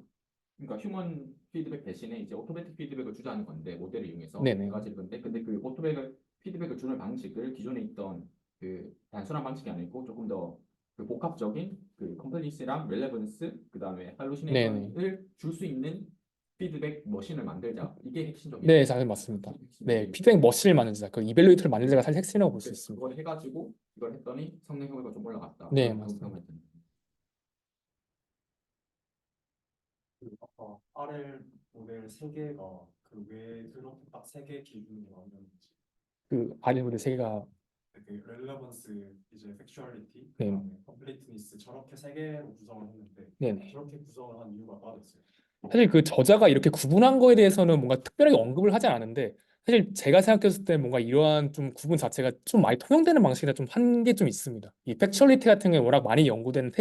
그러니까 휴먼 피드백 대신에 이제 오토매틱 피드백을 주자는 건데 모델을 이용해서 네 네네, 가지를 건데 근데 그 오토매틱 피드백을 주는 방식을 기존에 있던 그 단순한 방식이 아니고 조금 더 그 복합적인 그 컴플리시랑 렐레번스 그다음에 네네, 할루시네이션을 줄 수 있는 피드백 머신을 만들자. 이게 네, 핵심적인 잘 맞습니다. 핵심 네, 얘기인 피드백 거죠. 머신을 만들자, 그 이벨루에이터를 만들자가 사실 핵심이라고 볼 수 그래서 있습니다. 그걸 해가지고 이걸 했더니 성능 효과가 좀 올라갔다. 네, 그런 맞습니다. 평을 듣는. 그 아까 RL 모델 세 개가 그 왜 그렇게 딱 세 개 기준으로 나오는지 그 아리모델 세 개가 그 렐레번스 이제 팩추얼리티 네, 그다음에 컴플리트니스 저렇게 세 개로 구성을 했는데 네네. 저렇게 구성을 한 이유가 따로 있어요. 사실 그 저자가 이렇게 구분한 거에 대해서는 뭔가 특별하게 언급을 하지 않았는데 사실 제가 생각했을 때 뭔가 이러한 좀 구분 자체가 좀 많이 통용되는 방식이라 좀 한계 좀 있습니다. 이 팩츄얼리티 같은 경우에 워낙 많이 연구되는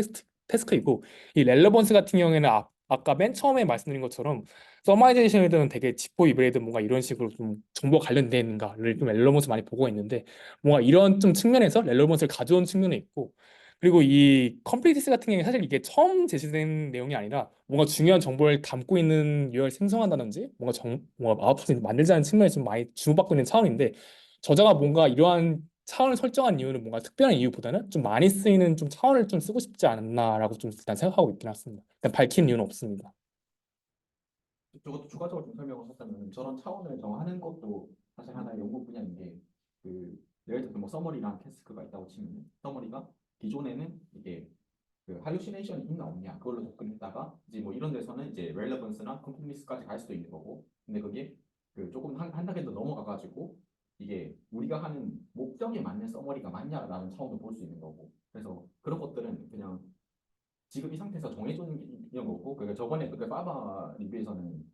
테스크이고 이 렐러번스 같은 경우에는 아까 맨 처음에 말씀드린 것처럼 서마이제이션이든 되게 지포 이브레이든 뭔가 이런 식으로 좀 정보 관련되는가를 좀 렐러번스 많이 보고 있는데 뭔가 이런 좀 측면에서 렐러번스를 가져온 측면이 있고 그리고 이 컴플리티스 같은 경우에 사실 이게 처음 제시된 내용이 아니라 뭔가 중요한 정보를 담고 있는 유형을 생성한다든지 뭔가 아웃풋을 만들자는 측면에서 좀 많이 주목받고 있는 차원인데 저자가 뭔가 이러한 차원을 설정한 이유는 뭔가 특별한 이유보다는 좀 많이 쓰이는 좀 차원을 좀 쓰고 싶지 않았나라고 좀 일단 생각하고 있긴 합니다. 일단 밝힌 이유는 없습니다. 저것도 추가적으로 좀 설명을 하자면 저런 차원을 정하는 것도 사실 하나의 연구 분야인 게그 예를 들어서 뭐 서머리랑 태스크가 있다고 치면 서머리가 기존에는 이게 그 할루시네이션이 있나 없냐 그걸로 접근했다가 이제 뭐 이런 데서는 이제 렐레번스나 컴플리스까지 갈 수도 있는 거고 근데 그게 그 조금 한 단계 더 넘어가가지고 이게 우리가 하는 목적에 맞는 서머리가 맞냐라는 차원도 볼 수 있는 거고 그래서 그런 것들은 그냥 지금 이 상태에서 정해주는 이런 거고 그러니까 저번에 그 파바 리뷰에서는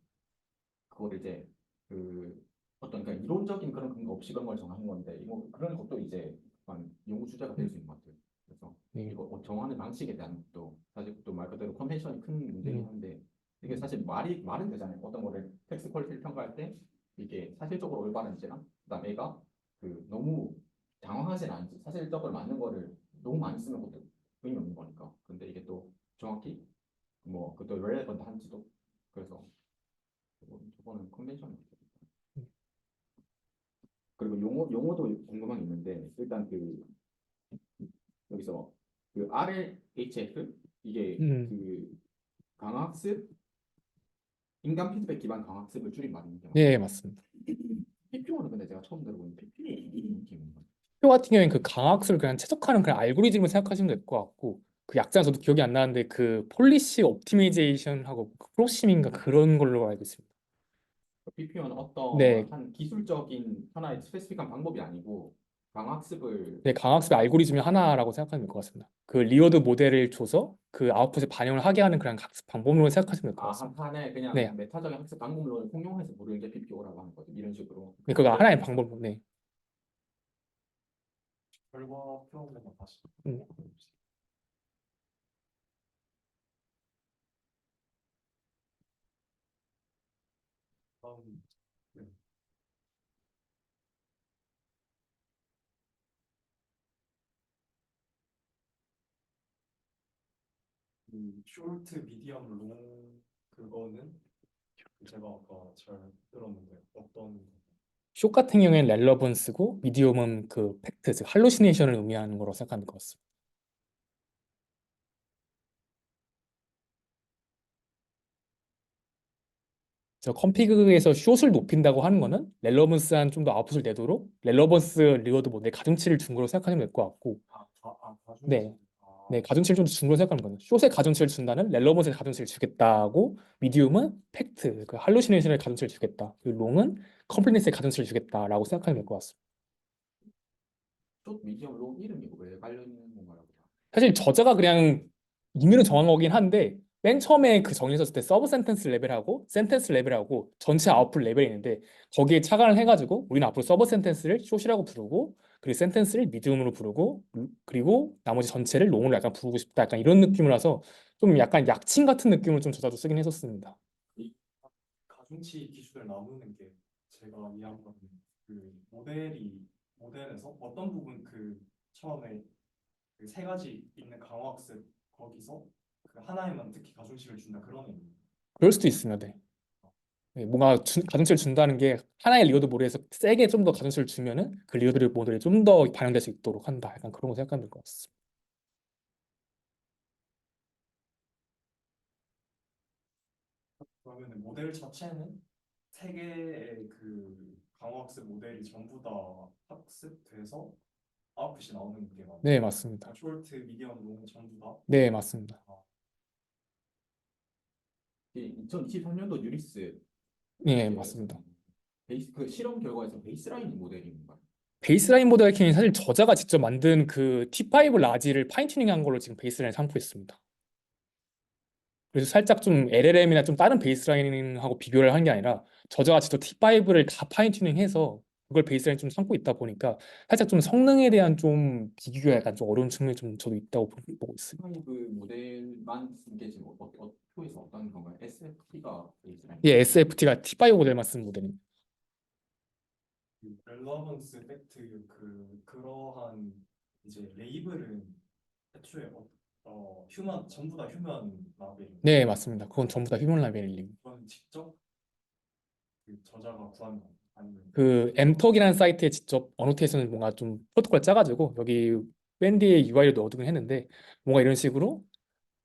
그걸 이제 그 어떤 그러니까 이론적인 그런 근거 없이 그런 걸 정하는 건데 이거 그런 것도 이제 약간 연구 주제가 될 수 있는 것 같아요. 그래서 네. 이거 정하는 방식에 대한 것도 사실 또 말 그대로 컨벤션이 큰 문제긴 음, 한데 이게 사실 말은 되잖아요. 어떤 거를 텍스트 퀄리티를 평가할 때 이게 사실적으로 올바른지랑 그다음 애가 그 너무 장황하진 않은지 사실적으로 맞는 거를 너무 많이 쓰는 것도 의미 없는 거니까. 근데 이게 또 정확히 뭐 그것도 렐레번트 한지도 그래서 저거는 컨벤션이 그리고 용어도 궁금한 게 있는데 일단 그 여기서 그 RLHF 이게 음, 그 강학습 인간 피드백 기반 강학습을 줄인 말인데 맞나요? 네, 맞습니다. PPO는 근데 제가 처음 들어보는 PPO 느낌인 거. 표 같은 경우에는 그 강학수를 그냥 채석하는 그냥 알고리즘을 생각하시면 될 것 같고 그 약자 저도 기억이 안 나는데 그 폴리시 옵티미제이션하고 그 프로심인가 그런 걸로 알고 있습니다. PPO는 네, 어떤 한 기술적인 하나의 스페시픽한 방법이 아니고 강학습을 네, 강학습의 알고리즘의 하나라고 생각하면 될 것 같습니다. 그 리워드 모델을 줘서 그 아웃풋에 반영을 하게 하는 그런 학습 방법으로 생각하시면 될 것 같습니다. 하나의 그냥 네, 메타적인 학습 방법론을 통용해서 부르는 게 PPO라고 하는 거죠. 이런 식으로. 네, 그거 하나의 방법. 네. 결과 표현만 다시. 음. 다음, 네. 쇼트, 미디엄, 롱 그거는 제가 아까 잘 들었는데 어떤 숏 같은 경우에는 렐러번스고 미디움은 그 팩트, 즉 할루시네이션을 의미하는 거로 생각하면 될 것 같습니다. 저 컴피그에서 숏을 높인다고 하는 거는 렐러번스한 좀 더 아웃풋을 내도록 렐러번스 리워드 모델 가중치를 준 거로 생각하시면 될 것 같고, 네, 가중치 네, 가중치를 좀 더 준 거로 생각하는 거예요. 숏에 가중치를 준다는 렐러번스에 가중치를 주겠다고, 미디움은 팩트, 그 할루시네이션에 가중치를 주겠다. 그리고 롱은 컴플리니스에 가중치를 주겠다라고 생각하면 될 것 같습니다. 숏, 미디엄, 롱 이름이 왜 깔려 있는 건가요? 사실 저자가 그냥 임의로 정한 거긴 한데 맨 처음에 그 정의했을 때 서브 센텐스 레벨하고 센텐스 레벨하고 전체 아웃풋 레벨이 있는데 거기에 착안을 해가지고 우리는 앞으로 서브 센텐스를 숏이라고 부르고 그리고 센텐스를 미디움으로 부르고 그리고 나머지 전체를 롱으로 약간 부르고 싶다 약간 이런 느낌이라서 좀 약간 약칭 같은 느낌을 좀 저자도 쓰긴 했었습니다. 이 가중치 기준을 나누는 게 제가 이해한 거는 그 모델에서 어떤 부분 그 처음에 그 세 가지 있는 강화학습 거기서 그 하나에만 특히 가중치를 준다 그런 의미. 그럴 수도 있습니다. 네. 네, 뭔가 가중치를 준다는 게 하나의 리워드 모델에서 세게 좀 더 가중치를 주면은 그 리워드 모델이 좀 더 반영될 수 있도록 한다. 약간 그런 거 생각하면 될 것 같습니다. 그러면 모델 자체는 세 개의 그 강화학습 모델이 전부 다 학습돼서 아웃풋이 나오는 게 맞나요? 네, 맞습니다. 숄트, 미디엄, 롱 전부 다. 네, 맞습니다. 아, 2023년도 유니스 네, 문제에서 맞습니다. 베이스 그 실험 결과에서 베이스라인 모델인가요? 베이스라인 모델 킹이 사실 저자가 직접 만든 그 T5 라지를 파인튜닝한 걸로 지금 베이스라인 삼고 있습니다. 그래서 살짝 좀 LLM이나 좀 다른 베이스라인하고 비교를 하는 게 아니라 저자가 직접 T5를 다 파인튜닝해서 그걸 베이스라인 좀 삼고 있다 보니까 살짝 좀 성능에 대한 좀 비교가 약간 좀 어려운 측면이 좀 저도 있다고 보고 있습니다. 그 모델만 쓴 게 지금 표에서 어떤 건가요? SFT가 베이스라인. 예, SFT가 T5 모델만 쓴 모델입니다. 그 relevance 팩트 그러한 이제 레이블은 애초에 휴먼 전부 다 휴먼 라벨인 네, 맞습니다. 그건 전부 다 휴먼 라벨링. 그건 직접 그 저자가 구한 거 아니면 그 엠톡이라는 사이트에 직접 어노테이션을 뭔가 좀 프로토콜 짜가지고 여기 웬디의 UI를 넣어두긴 했는데 뭔가 이런 식으로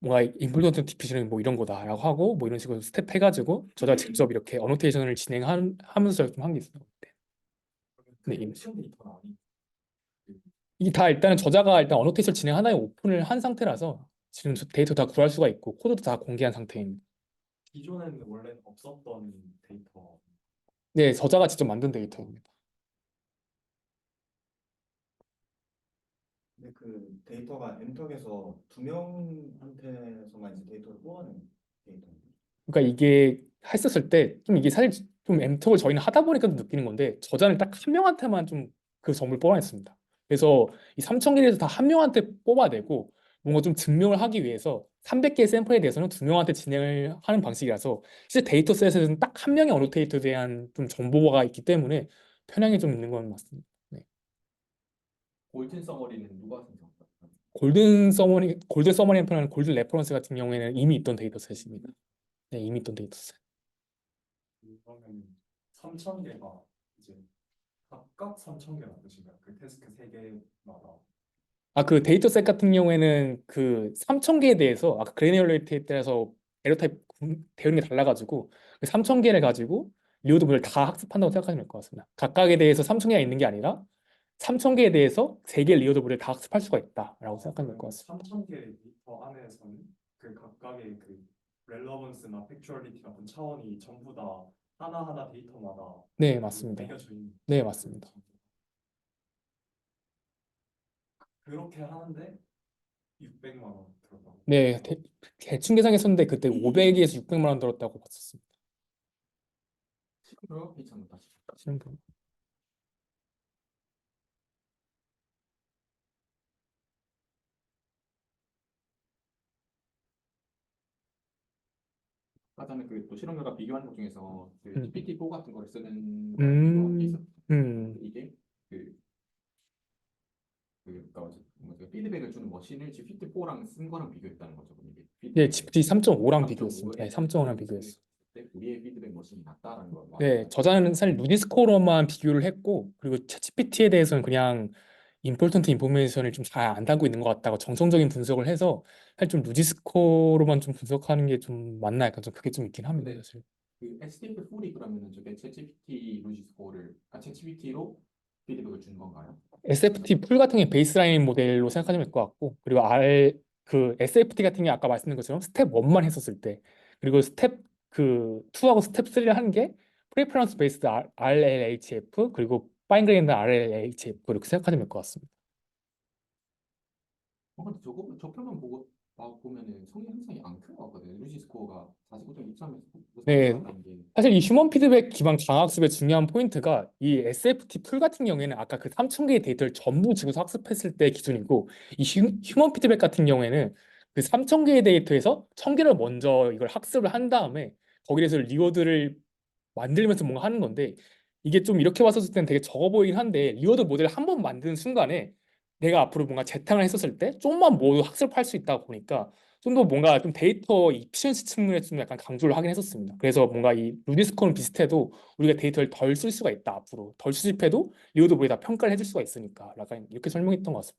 뭔가 인플루언서 디피션은 뭐 이런 거다라고 하고 뭐 이런 식으로 스텝 해가지고 저자가 직접 이렇게 어노테이션을 진행하면서 좀 한 게 있어요. 네, 큰 데이터는 아니 이게 다 일단은 저자가 일단 어노테이션 진행 하나에 오픈을 한 상태라서 지금 데이터 다 구할 수가 있고 코드도 다 공개한 상태입니다. 기존에는 원래 없었던 데이터 네, 저자가 직접 만든 데이터입니다. 근데 그 데이터가 엠톡에서 두 명한테서만 이제 데이터를 뽑아낸 데이터인데. 그러니까 이게 했었을 때 좀 이게 사실 좀 엠톡을 저희는 하다 보니까 좀 느끼는 건데 저자는 딱 한 명한테만 좀 그 정보를 뽑아냈습니다. 그래서 이 3,000개에서 다 한 명한테 뽑아내고 뭔가 좀 증명을 하기 위해서 300개의 샘플에 대해서는 두 명한테 진행을 하는 방식이라서 실제 데이터셋에서는 딱 한 명의 어노테이터에 대한 좀 정보가 있기 때문에 편향이 좀 있는 건 맞습니다. 네. 골든 서머리는 누가 생성한 거예요? 골든 서머리 앰플이나 골든 레퍼런스 같은 경우에는 이미 있던 데이터셋입니다. 네, 이미 있던 데이터셋. 그러면 3,000개가 이제 각각 3,000개 만드신가요? 그 태스크 3개마다 아, 그 데이터셋 같은 경우에는 그 3,000개에 대해서 아까 그래뉴얼리티에 따라서 에러 타입 대응이 달라가지고 그 3,000개를 가지고 리오드 모델 다 학습한다고 생각하시면 될 것 같습니다. 각각에 대해서 3,000개가 있는 게 아니라 3,000개에 대해서 3개의 리오드 모델 다 학습할 수가 있다라고 생각하면 될 것 같습니다. 3,000개 데이터 안에서는 그 각각의 그 렐러번스나 팩추얼리티 같은 차원이 전부 다 하나하나 데이터마다 네, 그 맞습니다. 매겨져 있는 네, 맞습니다. 그렇게 하는데 600만 원 들었다고. 네, 대충 계산했었는데 그때 500에서 600만 원 들었다고 봤었습니다. 지금 괜찮다. 신용등. 아까 전에 그 또 실험 결과 비교하는 것 중에서 그 음, GPT-4 같은 거를 쓰는 거랑 비교하는 게 음, 있었어요. 음. 이게 그 그러니까 뭐지 피드백을 주는 머신을 GPT-4랑 쓴 거랑 비교했다는 거죠. 그럼 이게 네, 피드백을 GPT 3.5랑 3.5에 비교했습니다. 네, 3.5랑 피드백을 비교했어요. 때 우리의 피드백 머신이 낫다라는 걸 말하는 네, 거예요. 저자는 사실 누디스코어로만 비교를 했고, 그리고 챗GPT에 대해서는 그냥 임포턴트 인포메이션을 좀 잘 안 담고 있는 것 같다고 정성적인 분석을 해서 사실 좀 누디스코어로만 좀 분석하는 게 좀 맞나 약간 좀 그게 좀 있긴 합니다, 근데 사실. 그 STF4이 그러면은 저게 챗GPT 루지 스코어를 챗GPT로 피드백을 준 건가요? SFT 풀 같은 게 베이스라인 모델로 생각하시면 될 것 같고, 그리고 그 SFT 같은 게 아까 말씀드린 것처럼 스텝 1만 했었을 때, 그리고 스텝 그 2하고 스텝 3를 하는 게 프리퍼런스 베이스드 RLHF 그리고 파인 그레인드 RLHF 이렇게 생각하시면 될 것 같습니다. 근데 저 표만 보면은 성의 향상이 안 큰 것 같거든요. 루지 스코어가 49.23에서 네, 올라간다는 게 사실 이 휴먼 피드백 기반 강학습의 중요한 포인트가 이 SFT 풀 같은 경우에는 아까 그 3,000개의 데이터를 전부 지고서 학습했을 때 기준이고 이 휴먼 피드백 같은 경우에는 그 3,000개의 데이터에서 1,000개를 먼저 이걸 학습을 한 다음에 거기에서 리워드를 만들면서 뭔가 하는 건데 이게 좀 이렇게 봤었을 때는 되게 적어 보이긴 한데 리워드 모델을 한 번 만드는 순간에 내가 앞으로 뭔가 재탕을 했었을 때 좀만 모두 학습할 수 있다 보니까 좀 더 뭔가 좀 데이터 이피션시 측면에 좀 약간 강조를 하긴 했었습니다. 그래서 뭔가 이 루디스코는 비슷해도 우리가 데이터를 덜 쓸 수가 있다. 앞으로 덜 수집해도 리워드 모델이 다 평가를 해줄 수가 있으니까 약간 이렇게 설명했던 것 같습니다.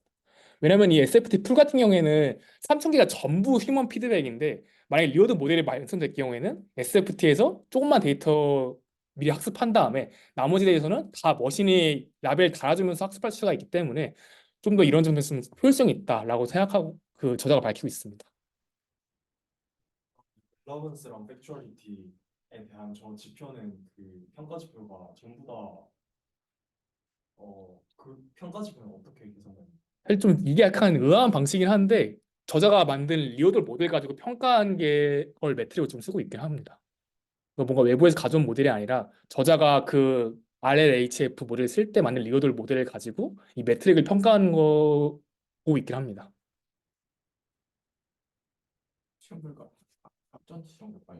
왜냐면 이 SFT 풀 같은 경우에는 3,000개가 전부 휴먼 피드백인데 만약에 리워드 모델이 완성될 경우에는 SFT에서 조금만 데이터 미리 학습한 다음에 나머지 데이터는 다 머신이 라벨 달아주면서 학습할 수가 있기 때문에 좀 더 이런 점에서 좀 효율성이 있다라고 생각하고 그 저자가 밝히고 있습니다. relevance 팩추얼리티에 대한 저 지표는 그 평가 지표가 전부 다 그 평가 지표는 어떻게 계산해요? 사실 좀 이게 약간 의아한 방식이긴 한데 저자가 만든 리워드 모델 가지고 평가한 게 걸 매트릭으로 좀 쓰고 있긴 합니다. 뭔가 외부에서 가져온 모델이 아니라 저자가 그 RLHF 모델을 쓸 때 만든 리워드 모델을 가지고 이 매트릭을 평가하는 거고 있긴 합니다. 시험 결과 앞전 시험 결과에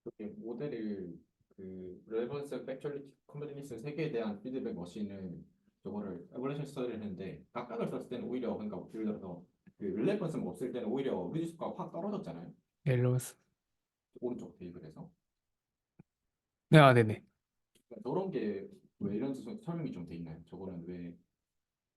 그렇게 모델을 그 렐런스 팩츄얼리티 컴petency 세 개에 대한 피드백 머신을 저거를 에벌레이션 스터디를 했는데 각각을 썼을 때는 오히려 그러니까 예를 들어서 그 릴레번스가 없을 때는 오히려 루지스코가 확 떨어졌잖아요. 앨런스. 오른쪽 테이블에서 네, 아, 네네. 그러니까 저런 게 왜 이런 설명이 좀 돼 있나요? 저거는 왜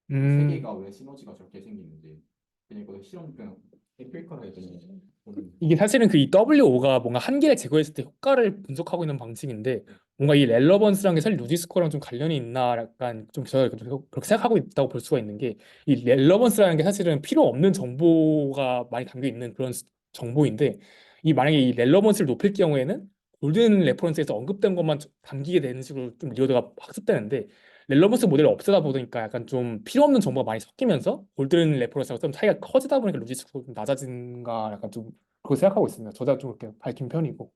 그 세 음, 개가 왜 시너지가 저렇게 생기는지 그냥 이거 실험 그냥 эм피리컬하게 했더니 저는 이게 사실은 그 이 WO가 뭔가 한계를 제거했을 때 효과를 분석하고 있는 방식인데 네. 뭔가 이 렐러번스라는 게 사실 루디스코어랑 좀 관련이 있나 약간 좀 저희가 그렇게 생각하고 있다고 볼 수가 있는 게 이 렐러번스라는 게 사실은 필요 없는 정보가 많이 담겨 있는 그런 정보인데 이 만약에 이 렐러번스를 높일 경우에는 골든 레퍼런스에서 언급된 것만 담기게 되는 식으로 좀 리워드가 학습되는데 렐러번스 모델을 없애다 보니까 약간 좀 필요 없는 정보가 많이 섞이면서 골든 레퍼런스하고 좀 차이가 커지다 보니까 루디스코어가 좀 낮아진가 약간 좀 그렇게 생각하고 있습니다. 저자가 좀 그렇게 밝힌 편이고.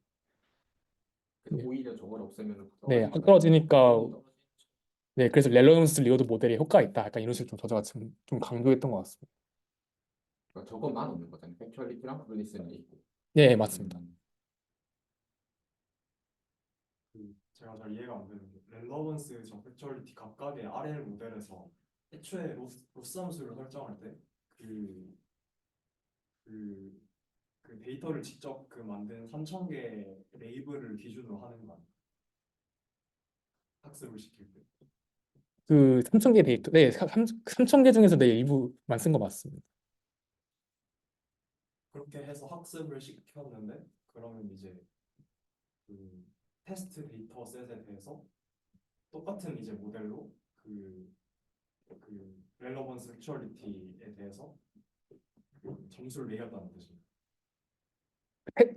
그래서 네, 오히려 저걸 없애면 네, 안 떨어지니까 떨어지니까 수준이 떨어지는 네, 그래서 렐러런스 리워드 모델에 효과가 있다. 약간 이런 식으로 좀 저자가 좀 강조했던 것 같습니다. 그러니까 저것만 없는 거잖아요. 팩츄얼리티랑 릴리스는 있고. 네, 맞습니다. 음, 그 제가 잘 이해가 안 되는 게 렐러번스 저 팩추얼리티 각각의 RL 모델에서 애초에 로스 함수를 설정할 때 그, 그 데이터를 직접 그 만든 3,000개 레이블을 기준으로 하는 거 아니에요? 학습을 시킬 때. 그 3,000개 데이터, 네, 3,000개 중에서 네, 일부만 쓴 거 맞습니다. 그렇게 해서 학습을 시켰는데 그러면 이제 그 테스트 데이터 셋에 대해서 똑같은 이제 모델로 그 렐러번스 액츄얼리티에 대해서 그 점수를 매겼다는 뜻입니다.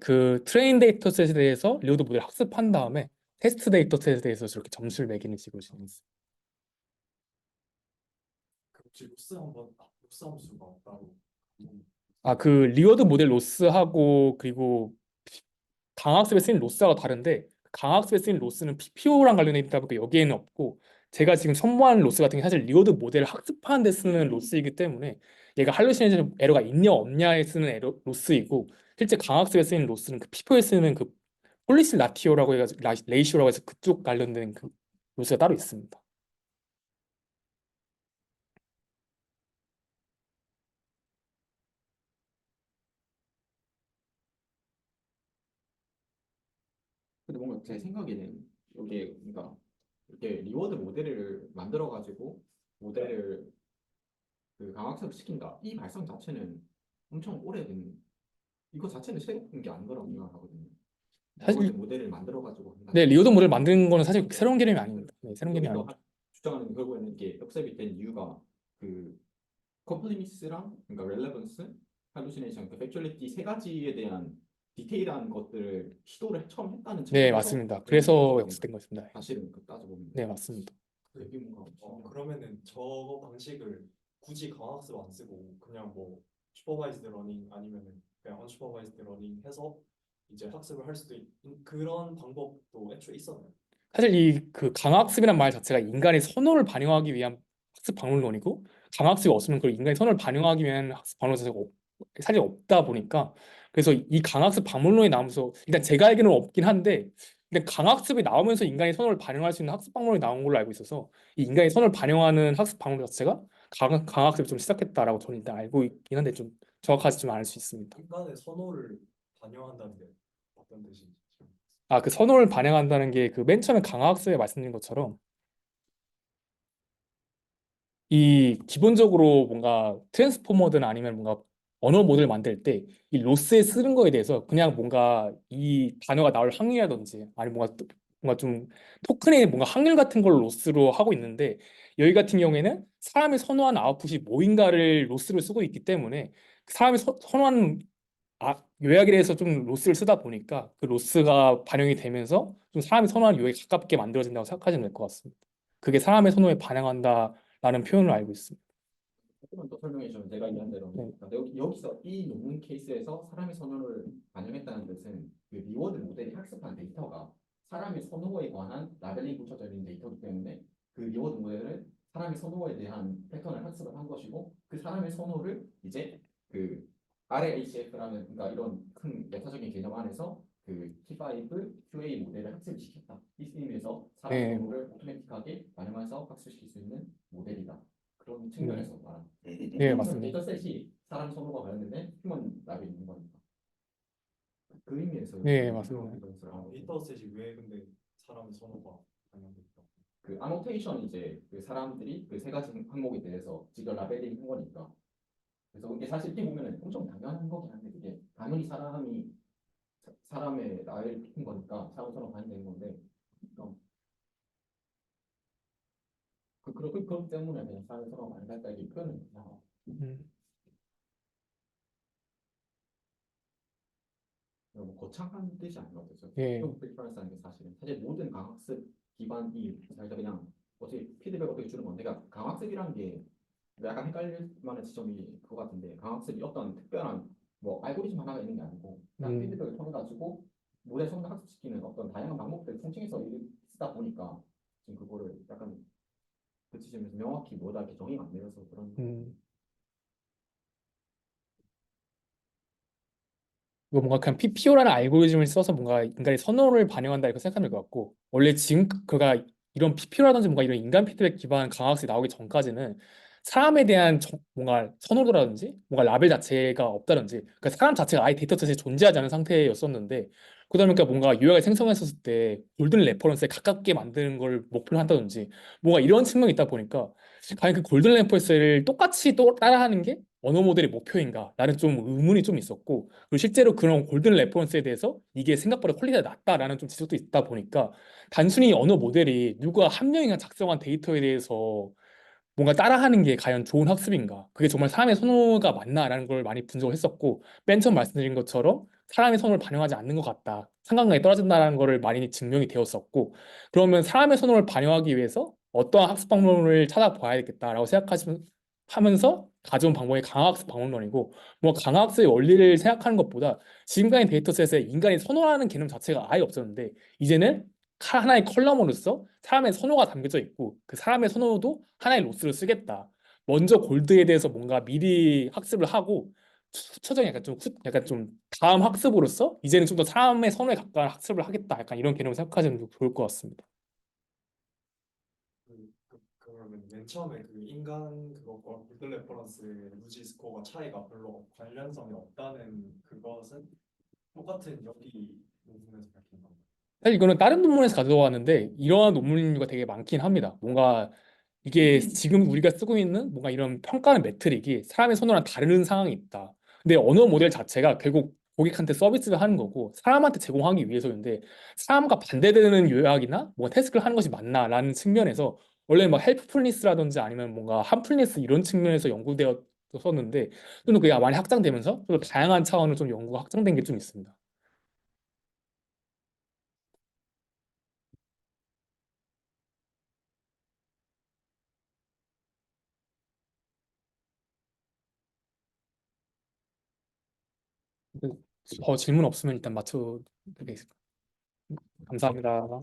그 트레인 데이터셋에 대해서 리오드 모델 학습한 다음에 테스트 데이터셋에 대해서 저렇게 점수를 매기는 식으로 진행했어요. 그 혹시 로스 함수가 따로 아, 그 리워드 모델 로스하고 그리고 강학습에 쓰인 로스하고 다른데 강학습에 쓰인 로스는 PPO랑 관련돼 있다 보니까 여기에는 없고 제가 지금 선모하는 로스 같은 게 사실 리워드 모델을 학습하는 데 쓰는 로스이기 때문에 얘가 할루시네이션 에러가 있냐 없냐에 쓰는 로스이고 실제 강학습에 쓰인 로스는 그 PPO에 쓰는 그 폴리시 라티오라고 해가지고 레이시오라고 해서 그쪽 관련된 그 로스가 따로 있습니다. 근데 뭔가 제 생각에는 이게 그러니까 이렇게 리워드 모델을 만들어 가지고 모델을 그 강학습 시킨다 이 발상 자체는 엄청 오래된 이거 자체는 새로운 게 아닌 거라고 생각하거든요. 사실 리워드 모델을 만들어 가지고 한다. 네, 리워드 모델 만드는 거는 사실 새로운 개념이 아닙니다. 네, 새로운 개념이 여기서 아닙니다. 주장하는 결국에는 이게 역습이 된 이유가 그 컴플리미스랑 그러니까 렐레번스, 할루시네이션, 그 팩츄얼리티 세 가지에 대한 디테일한 것들을 시도를 처음 했다는 네, 측면에서 맞습니다. 그래서 의미가 역습된 것입니다. 사실은 그 따져보면 네, 맞습니다. 되게 뭔가 그러면은 저 방식을 굳이 강학습 안 쓰고 그냥 뭐 슈퍼바이즈드 러닝 아니면은 그냥 언슈퍼바이즈드 러닝 해서 이제 학습을 할 수도 있는 그런 방법도 애초에 있었나요? 사실 이 그 강학습이란 말 자체가 인간의 선호를 반영하기 위한 학습 방법론이고 강학습이 없으면 그 인간의 선호를 반영하기 위한 학습 방법론 자체가 사실 없다 보니까 그래서 이 강학습 방법론이 나오면서 일단 제가 알기로는 없긴 한데 근데 강학습이 나오면서 인간의 선호를 반영할 수 있는 학습 방법론이 나온 걸로 알고 있어서 이 인간의 선호를 반영하는 학습 방법 자체가 강학습을 좀 시작했다라고 저는 일단 알고 있긴 한데 좀 정확하지 좀 않을 수 있습니다. 인간의 선호를 반영한다는 게 어떤 뜻인지. 아, 그 선호를 반영한다는 게 그 맨 처음에 강학습에 말씀드린 것처럼 이 기본적으로 뭔가 트랜스포머드나 아니면 뭔가 언어 모델을 만들 때 이 로스에 쓰는 거에 대해서 그냥 뭔가 이 단어가 나올 확률이라든지 아니면 뭔가 좀 토큰의 뭔가 확률 같은 걸 로스로 하고 있는데 여기 같은 경우에는 사람이 선호하는 아웃풋이 뭐인가를 로스로 쓰고 있기 때문에 그 사람이 선호하는 요약에 대해서 좀 로스를 쓰다 보니까 그 로스가 반영이 되면서 좀 사람이 선호하는 요약에 가깝게 만들어진다고 생각하시면 될 것 같습니다. 그게 사람의 선호에 반영한다라는 표현을 알고 있습니다. 조금만 더 설명해 주면 제가 이해한 대로 네. 그러니까 여기서 이 논문 케이스에서 사람의 선호를 반영했다는 뜻은 그 리워드 모델이 학습한 데이터가 사람의 선호에 관한 라벨링 붙여져 있는 데이터이기 때문에 그 리워드 모델은 사람의 선호에 대한 패턴을 학습을 한 것이고 그 사람의 선호를 이제 그 RLHF라는 그러니까 이런 큰 메타적인 개념 안에서 그 T5 QA 모델을 학습을 시켰다. 이 의미에서 사람의 네. 선호를 오토매틱하게 반영해서 학습시킬 수 있는 모델이다. 그런 측면에서 말하는 네, 맞습니다. 데이터셋이 사람 선호가 관련된 휴먼 lab이 있는 거니까 그 의미에서 네, 맞습니다. 데이터셋이 왜 근데 사람 선호가 반영될까? 그 아노테이션 이제 그 사람들이 그 세 가지 항목에 대해서 직접 라벨링 한 거니까 그래서 이게 사실 이렇게 보면은 엄청 당연한 거긴 한데 그게 당연히 사람의 나를 피는 거니까 사람 선호 반영되는 건데 그렇기 때문에 그냥 사람 선호 반영할까 이렇게 표현을 그냥 음, 뭐 거창한 뜻이 아닌 것 같아요. 예. 프리퍼런스라는 게 사실 모든 강학습 기반이 자기가 그냥 어떻게 피드백 어떻게 주는 건데, 그러니까 강학습이란 게 약간 헷갈릴 만한 지점이 그거 같은데 강학습이 어떤 특별한 뭐 알고리즘 하나가 있는 게 아니고 그냥 음. 피드백을 통해 가지고 모델 성능 학습시키는 어떤 다양한 방법들을 총칭해서 쓰다 보니까 지금 그거를 약간 그 지점에서 명확히 뭐다 이렇게 정의가 안 되어서 그런 이거 뭔가 그냥 PPO라는 알고리즘을 써서 뭔가 인간의 선호를 반영한다 이렇게 생각하면 될 것 같고 원래 지금 그가 이런 PPO라든지 뭔가 이런 인간 피드백 기반 강학습이 나오기 전까지는 사람에 대한 뭔가 선호도라든지 뭔가 라벨 자체가 없다든지 그러니까 사람 자체가 아예 데이터셋에 존재하지 않은 상태였었는데 그러다 보니까 뭔가 요약을 생성했었을 때 골든 레퍼런스에 가깝게 만드는 걸 목표로 한다든지 뭔가 이런 측면이 있다 보니까 과연 그 골든 레퍼런스를 똑같이 또 따라하는 게 언어 모델의 목표인가? 라는 좀 의문이 좀 있었고 그리고 실제로 그런 골든 레퍼런스에 대해서 이게 생각보다 퀄리티가 낮다라는 좀 지적도 있다 보니까 단순히 언어 모델이 누가 한 명이 작성한 데이터에 대해서 뭔가 따라하는 게 과연 좋은 학습인가? 그게 정말 사람의 선호가 맞나라는 걸 많이 분석을 했었고, 맨 처음 말씀드린 것처럼 사람의 선호를 반영하지 않는 것 같다. 상관관계 떨어진다는 거를 많이 증명이 되었었고, 그러면 사람의 선호를 반영하기 위해서 어떠한 학습 방법을 찾아봐야겠다라고 생각하면서 가져온 방법이 강학습 방법론이고, 뭐 강학습의 원리를 생각하는 것보다 지금까지 데이터셋에 인간이 선호하는 개념 자체가 아예 없었는데, 이제는 하나의 컬럼으로서 사람의 선호가 담겨져 있고 그 사람의 선호도 하나의 로스로 쓰겠다. 먼저 골드에 대해서 뭔가 미리 학습을 하고 추정이 약간 좀 다음 학습으로서 이제는 좀 더 사람의 선호에 가까운 학습을 하겠다. 약간 이런 개념을 생각하시는 게 좋을 것 같습니다. 그러면 맨 처음에 그 인간 그것과 골든 레퍼런스의 루지 스코어가 차이가 별로 관련성이 없다는 그것은 똑같은 여기 논문에서 밝힌 건가요? 사실 이거는 다른 논문에서 가져왔는데 이러한 논문류가 되게 많긴 합니다. 뭔가 이게 지금 우리가 쓰고 있는 뭔가 이런 평가하는 매트릭이 사람의 선호랑 다른 상황이 있다. 근데 언어 모델 자체가 결국 고객한테 서비스를 하는 거고 사람한테 제공하기 위해서인데 사람과 반대되는 요약이나 뭔가 태스크를 하는 것이 맞나라는 측면에서 원래 막 헬프풀니스라든지 아니면 뭔가 함풀니스 이런 측면에서 연구되었었는데 좀 더 그게 많이 확장되면서 좀 더 다양한 차원으로 좀 연구가 확장된 게 좀 있습니다. 더 질문 없으면 일단 맞춰드리겠습니다. 감사합니다.